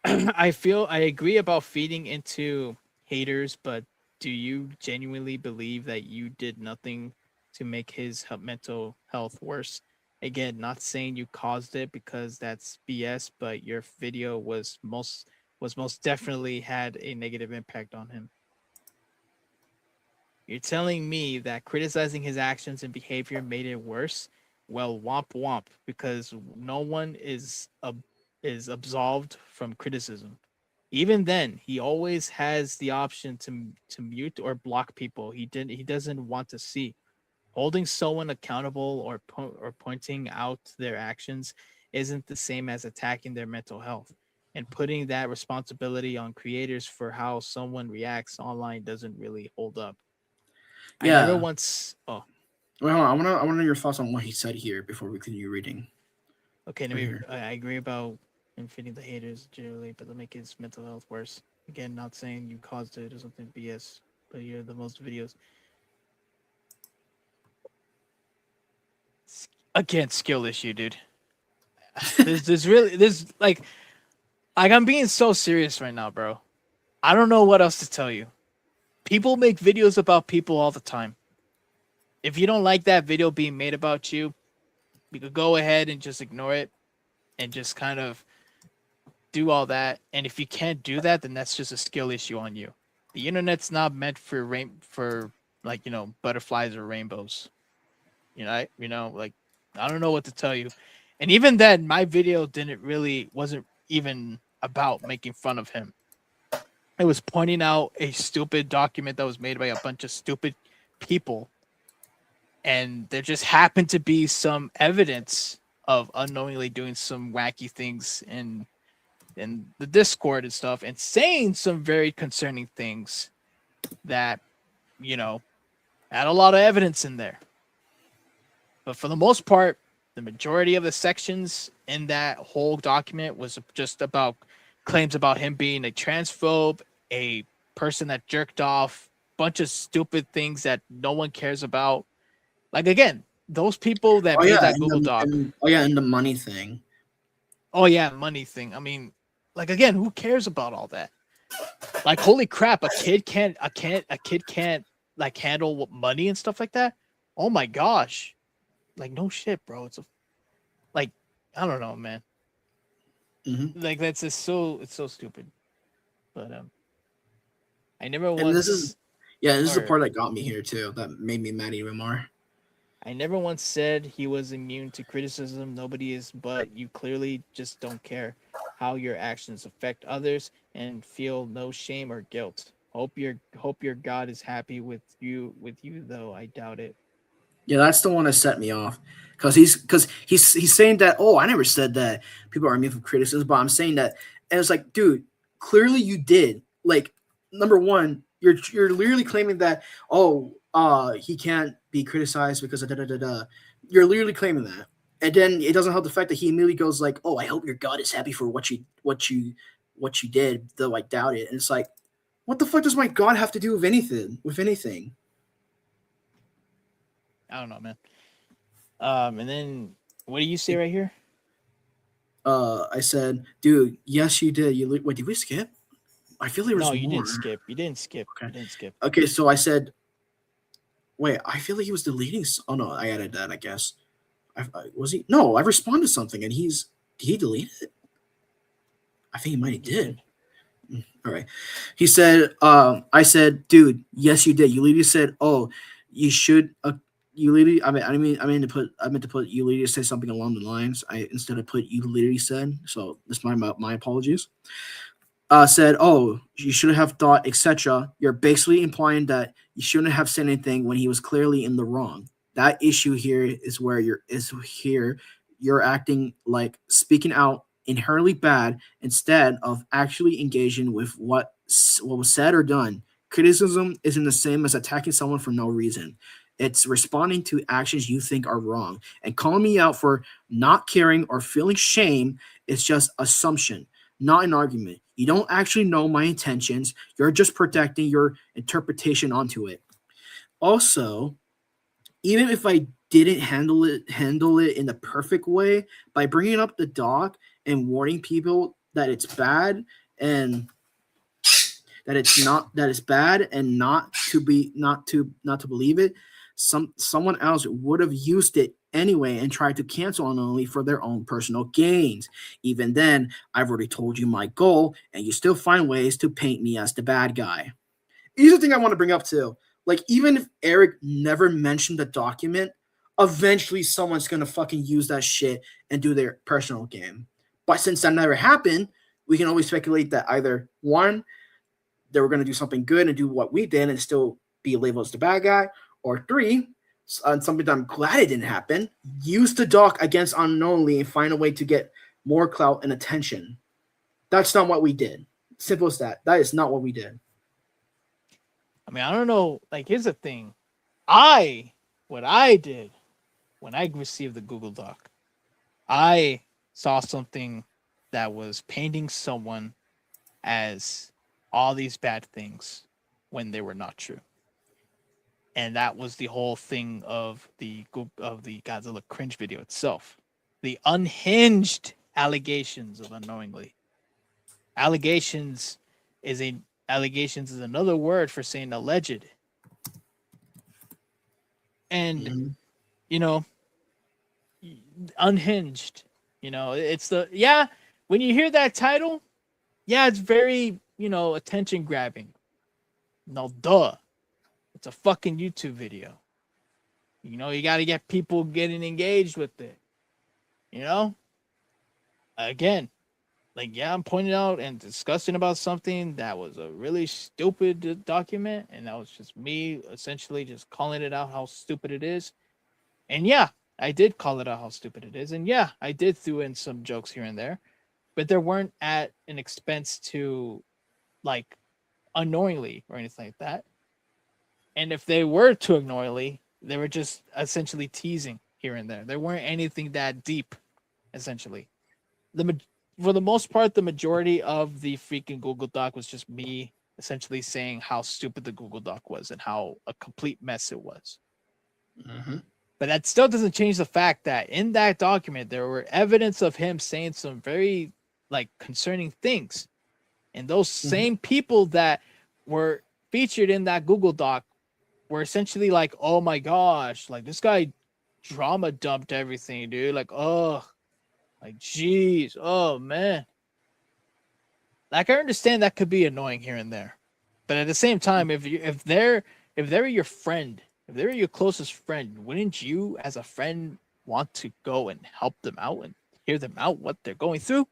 A: I agree about feeding into haters, but do you genuinely believe that you did nothing to make his mental health worse? Again, not saying you caused it because that's BS, but your video was most definitely had a negative impact on him. You're telling me that criticizing his actions and behavior made it worse? Well, womp womp, because no one is absolved from criticism. Even then, he always has the option to mute or block people he doesn't want to see. Holding someone accountable or pointing out their actions isn't the same as attacking their mental health. And putting that responsibility on creators for how someone reacts online doesn't really hold up. I never
B: Yeah.
A: once. Oh,
B: Wait, hold on. I want to know your thoughts on what he said here before we continue reading.
A: okay.
B: Right here.
A: I agree about him feeding the haters generally, but to make his mental health worse. Again, not saying you caused it or something BS, but you're the most videos. Again, skill issue, dude. There's like I'm being so serious right now, bro. I don't know what else to tell you. People make videos about people all the time. If you don't like that video being made about you, you could go ahead and just ignore it and just kind of do all that. And if you can't do that, then that's just a skill issue on you. The internet's not meant for like, butterflies or rainbows. Like I don't know what to tell you. And even then, my video wasn't even about making fun of him. It was pointing out a stupid document that was made by a bunch of stupid people. And there just happened to be some evidence of unknowingly doing some wacky things in the Discord and stuff, and saying some very concerning things that, had a lot of evidence in there. But for the most part, the majority of the sections in that whole document was just about claims about him being a transphobe, a person that jerked off, bunch of stupid things that no one cares about. Like, again, those people that
B: Oh
A: made
B: yeah,
A: that Google Doc.
B: and the money thing.
A: Oh yeah, money thing. I mean, like again, who cares about all that? Like, holy crap, a kid can't like handle money and stuff like that. Oh my gosh, like no shit, bro. Like I don't know, man.
B: Hmm.
A: Like that's just it's so stupid. But I never
B: And this is
A: once
B: this is the
A: or
B: part that got me here too. That made me mad even more.
A: I never once said he was immune to criticism. Nobody is, but you clearly just don't care how your actions affect others and feel no shame or guilt. Hope your God is happy with you though. I doubt it.
B: Yeah, that's the one that set me off. Because he's saying that, oh, I never said that people are immune from criticism, but I'm saying that, and it's like, dude, clearly you did. Like, number one, you're literally claiming that, oh, he can't be criticized because of da da da da. You're literally claiming that, and then it doesn't help the fact that he immediately goes like, oh, I hope your God is happy for what you did, though I doubt it. And it's like, what the fuck does my God have to do with anything? With anything?
A: I don't know, man. And then what do you say right here?
B: I said, dude, yes, you did. Wait, did we skip? I feel there was
A: No, you
B: more.
A: didn't skip. You didn't skip.
B: Okay.
A: You didn't skip.
B: Okay, so I said, wait, I feel like he was deleting. Oh no, I added that. I guess. Was he? No, I responded to something, and did he delete it? I think he might have did. All right. He said, I said, dude, yes, you did. You literally said, oh, you should. You literally. I meant to put. You literally said something along the lines. I instead of put. You literally said. So that's my apologies. Said, oh, you should have thought, etc. You're basically implying that you shouldn't have said anything when he was clearly in the wrong. That issue here is where you're acting like speaking out inherently bad instead of actually engaging with what was said or done. Criticism isn't the same as attacking someone for no reason. It's responding to actions you think are wrong. And calling me out for not caring or feeling shame is just assumption, not an argument. You don't actually know my intentions. You're just projecting your interpretation onto it. Also, even if I didn't handle it in the perfect way, by bringing up the doc and warning people that it's bad and that it's bad and not to believe it, someone else would have used it anyway and tried to cancel on only for their own personal gains. Even then, I've already told you my goal, and you still find ways to paint me as the bad guy. Here's the thing I want to bring up too. Like, even if Erick never mentioned the document, eventually someone's gonna fucking use that shit and do their personal game. But since that never happened, we can always speculate that either one, they were gonna do something good and do what we did and still be labeled as the bad guy, or three, and something that I'm glad it didn't happen, use the doc against unknowingly and find a way to get more clout and attention. That's not what we did. Simple as that. That is not what we did.
A: I mean, I don't know. Like, here's the thing. What I did when I received the Google Doc, I saw something that was painting someone as all these bad things when they were not true. And that was the whole thing of the Godzilla cringe video itself. The unhinged allegations of unknowingly. Allegations is another word for saying alleged. And you know, unhinged. You know, it's when you hear that title, it's very, attention grabbing. No, duh. It's a fucking YouTube video. You know, you got to get people getting engaged with it. You know? Again, like, I'm pointing out and discussing about something that was a really stupid document, and that was just me essentially just calling it out how stupid it is. And I did call it out how stupid it is. And I did throw in some jokes here and there, but they weren't at an expense to, like, unknowingly or anything like that. And if they were to unknowingly, they were just essentially teasing here and there. There weren't anything that deep, essentially. For the most part, the majority of the freaking Google Doc was just me essentially saying how stupid the Google Doc was and how a complete mess it was.
B: Mm-hmm.
A: But that still doesn't change the fact that in that document there were evidence of him saying some very like concerning things. And those same people that were featured in that Google Doc were essentially like, oh my gosh, like this guy drama dumped everything, dude. Like, oh, like, geez, oh man. Like, I understand that could be annoying here and there, but at the same time, if they're your friend, if they're your closest friend, wouldn't you, as a friend, want to go and help them out and hear them out what they're going through?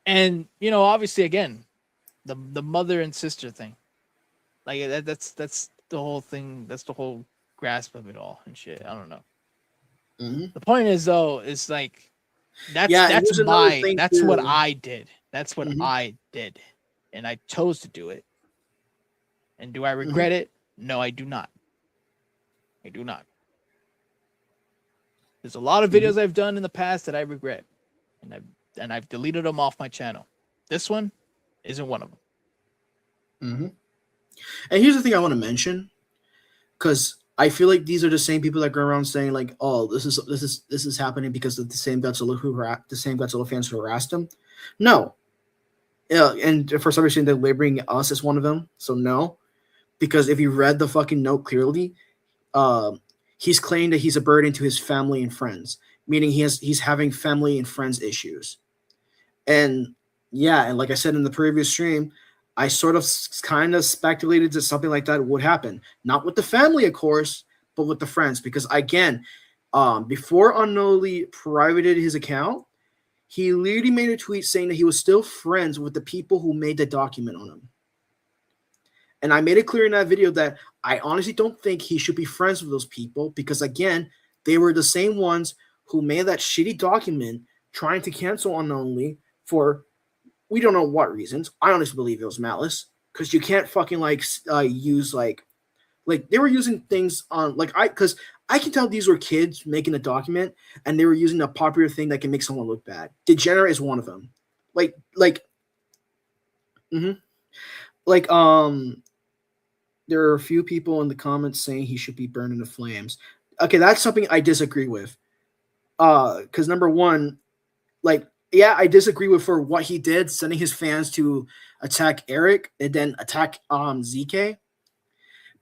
A: And obviously, again, the mother and sister thing, like that's the whole thing. That's the whole grasp of it all and shit. I don't know. The point is, though, is like that's what I did. That's what I did, and I chose to do it. And do I regret it? No, I do not. I do not. There's a lot of videos I've done in the past that I regret, and I've deleted them off my channel. This one isn't one of them.
B: And here's the thing I want to mention, because I feel like these are the same people that go around saying like, "Oh, this is happening because of the same Godzilla fans who harassed him." No, and for some reason they're labeling us as one of them. So no, because if you read the fucking note clearly, he's claiming that he's a burden to his family and friends, meaning he's having family and friends issues. And yeah, and like I said in the previous stream, I sort of kind of speculated that something like that would happen. Not with the family, of course, but with the friends. Because again, before unknowingly privated his account, he literally made a tweet saying that he was still friends with the people who made the document on him. And I made it clear in that video that I honestly don't think he should be friends with those people because, again, they were the same ones who made that shitty document trying to cancel unknowingly for we don't know what reasons. I honestly believe it was malice because you can't fucking use like they were using things on because I can tell these were kids making a document and they were using a popular thing that can make someone look bad. Degenerate is one of them. There are a few people in the comments saying he should be burned in the flames. Okay, that's something I disagree with. Because number one, yeah, I disagree with for what he did, sending his fans to attack Erick and then attack ZK.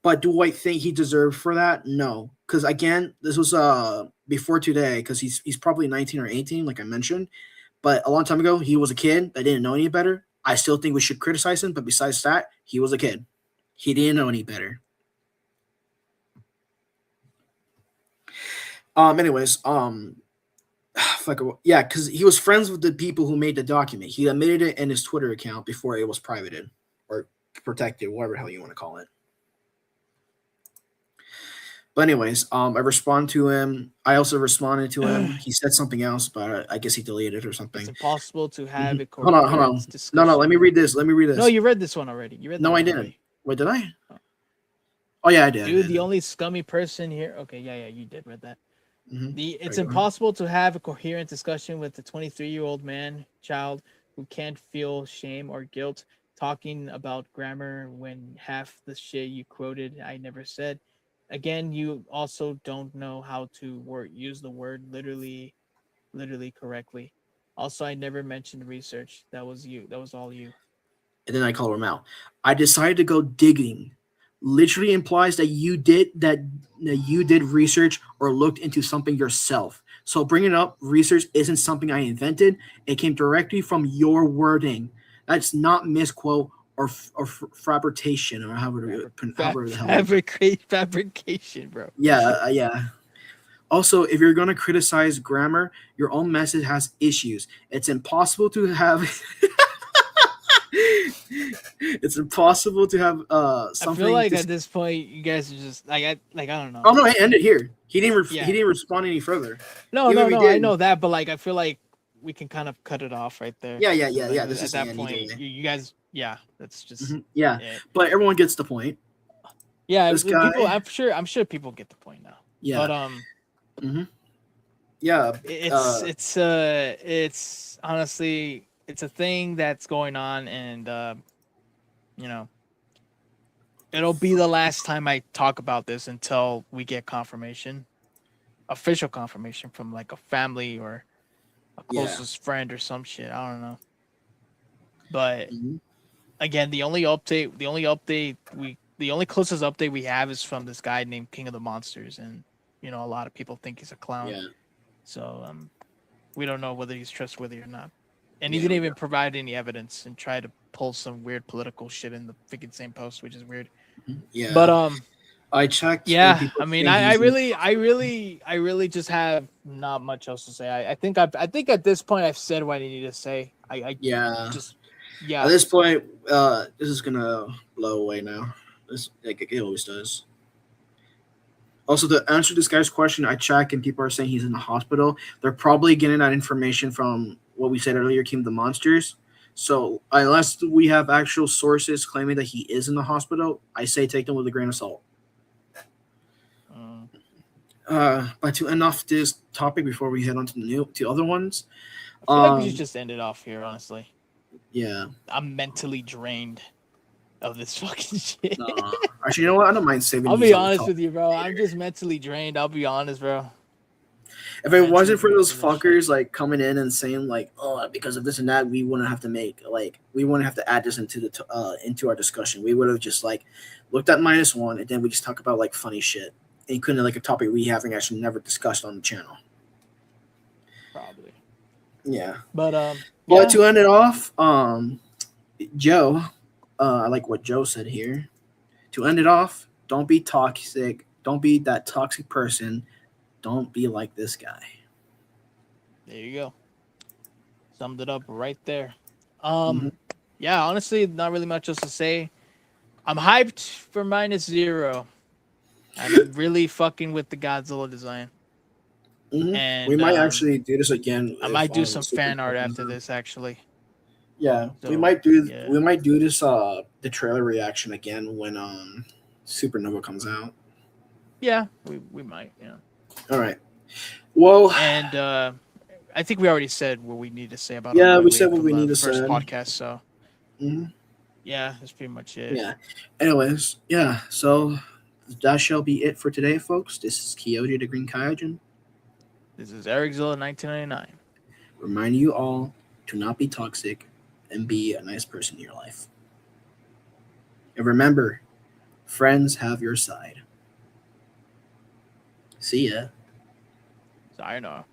B: But do I think he deserved for that? No. Because again, this was before today, because he's probably 19 or 18, like I mentioned. But a long time ago, he was a kid that didn't know any better. I still think we should criticize him, but besides that, he was a kid. He didn't know any better. Yeah, because he was friends with the people who made the document. He admitted it in his Twitter account before it was privated or protected, whatever the hell you want to call it. But anyways, I responded to him. I also responded to him. He said something else, but I guess he deleted it or something.
A: It's impossible to have it.
B: Hold on. No, let me read this.
A: No, you read this one already.
B: No, I didn't. Wait, did I? Oh yeah, I did.
A: Dude, the only scummy person here. Okay, yeah, you did read that. It's impossible to have a coherent discussion with a 23-year-old child who can't feel shame or guilt talking about grammar when half the shit you quoted I never said. Again, you also don't know how to use the word literally correctly. Also, I never mentioned research. That was you. That was all you.
B: And then I call him out. I decided to go digging. Literally implies that you did research or looked into something yourself. So bringing up research isn't something I invented. It came directly from your wording. That's not misquote or fabrication or however the hell.
A: Fabrication, bro.
B: Yeah. Also, if you're gonna criticize grammar, your own message has issues. It's impossible to have. It's impossible to have something.
A: I feel like at this point, you guys are just I don't know.
B: Oh no, I ended here. He didn't respond any further.
A: No, I know that, but I feel like we can kind of cut it off right there.
B: Yeah.
A: This at that point, you guys, that's just
B: it. But everyone gets the point.
A: Yeah, people, I'm sure people get the point now.
B: Yeah,
A: but
B: yeah,
A: it's honestly. It's a thing that's going on, and it'll be the last time I talk about this until we get confirmation, official confirmation from like a family or a
B: Yeah.
A: closest friend or some shit. I don't know. But
B: Mhm.
A: again, the only closest update we have is from this guy named King of the Monsters, and you know a lot of people think he's a clown.
B: Yeah.
A: So we don't know whether he's trustworthy or not. And he
B: Yeah.
A: didn't even provide any evidence and try to pull some weird political shit in the freaking same post, which is weird.
B: Yeah.
A: But
B: I checked. And
A: yeah,
B: people
A: I mean,
B: say
A: I
B: he's
A: really just have not much else to say. I think at this point I've said what I need to say. I
B: yeah.
A: just
B: At
A: yeah.
B: this point, this is gonna blow away now. This like it always does. Also, to answer this guy's question, I check and people are saying he's in the hospital. They're probably getting that information from what we said earlier, King of the Monsters. So unless we have actual sources claiming that he is in the hospital, I say take them with a grain of salt.
A: Mm.
B: But to end off this topic before we head on to to other ones,
A: I feel like we should just end it off here. Honestly,
B: yeah.
A: I'm mentally drained of this fucking shit.
B: Actually, you know what? I don't mind saving.
A: I'll
B: these
A: be
B: on the
A: honest
B: top.
A: with you, bro. I'm just mentally drained. I'll be honest, bro.
B: If it wasn't for
A: Mentally
B: those
A: drained for this
B: fuckers like coming in and saying like, "Oh, because of this and that, we wouldn't have to we wouldn't have to add this into into our discussion. We would have just like looked at -1 and then we just talk about like funny shit. And it couldn't like a topic we haven't actually never discussed on the channel.
A: probably.
B: Yeah,
A: But
B: but
A: yeah.
B: to end it off, Joe, I like what Joe said here. To end it off, don't be toxic. Don't be that toxic person. Don't be like this guy.
A: There you go. Summed it up right there.
B: Mhm.
A: Yeah, honestly, not really much else to say. I'm hyped for -0. I'm really fucking with the Godzilla design.
B: Mhm.
A: And
B: We might actually do this again.
A: I
B: if,
A: might do
B: um,
A: some
B: Super
A: fan art
B: comes
A: after
B: out.
A: this actually.
B: Yeah, we
A: So,
B: might do.
A: yeah.
B: We might do this. The trailer reaction again when Supernova comes out.
A: Yeah, we might, yeah.
B: All right. Well,
A: And I think we already said what we need to say about
B: yeah,
A: Aloy
B: we said what
A: from
B: we
A: the
B: need to
A: first
B: say.
A: podcast, so
B: Mhm.
A: yeah, that's pretty much it.
B: Yeah. Anyways, yeah. So that shall be it for today, folks. This is Kyoji the Green Kaijin.
A: This is Erickzilla 1999.
B: Reminding you all to not be toxic and be a nice person in your life. And remember, friends have your side. See ya.
A: Sayonara.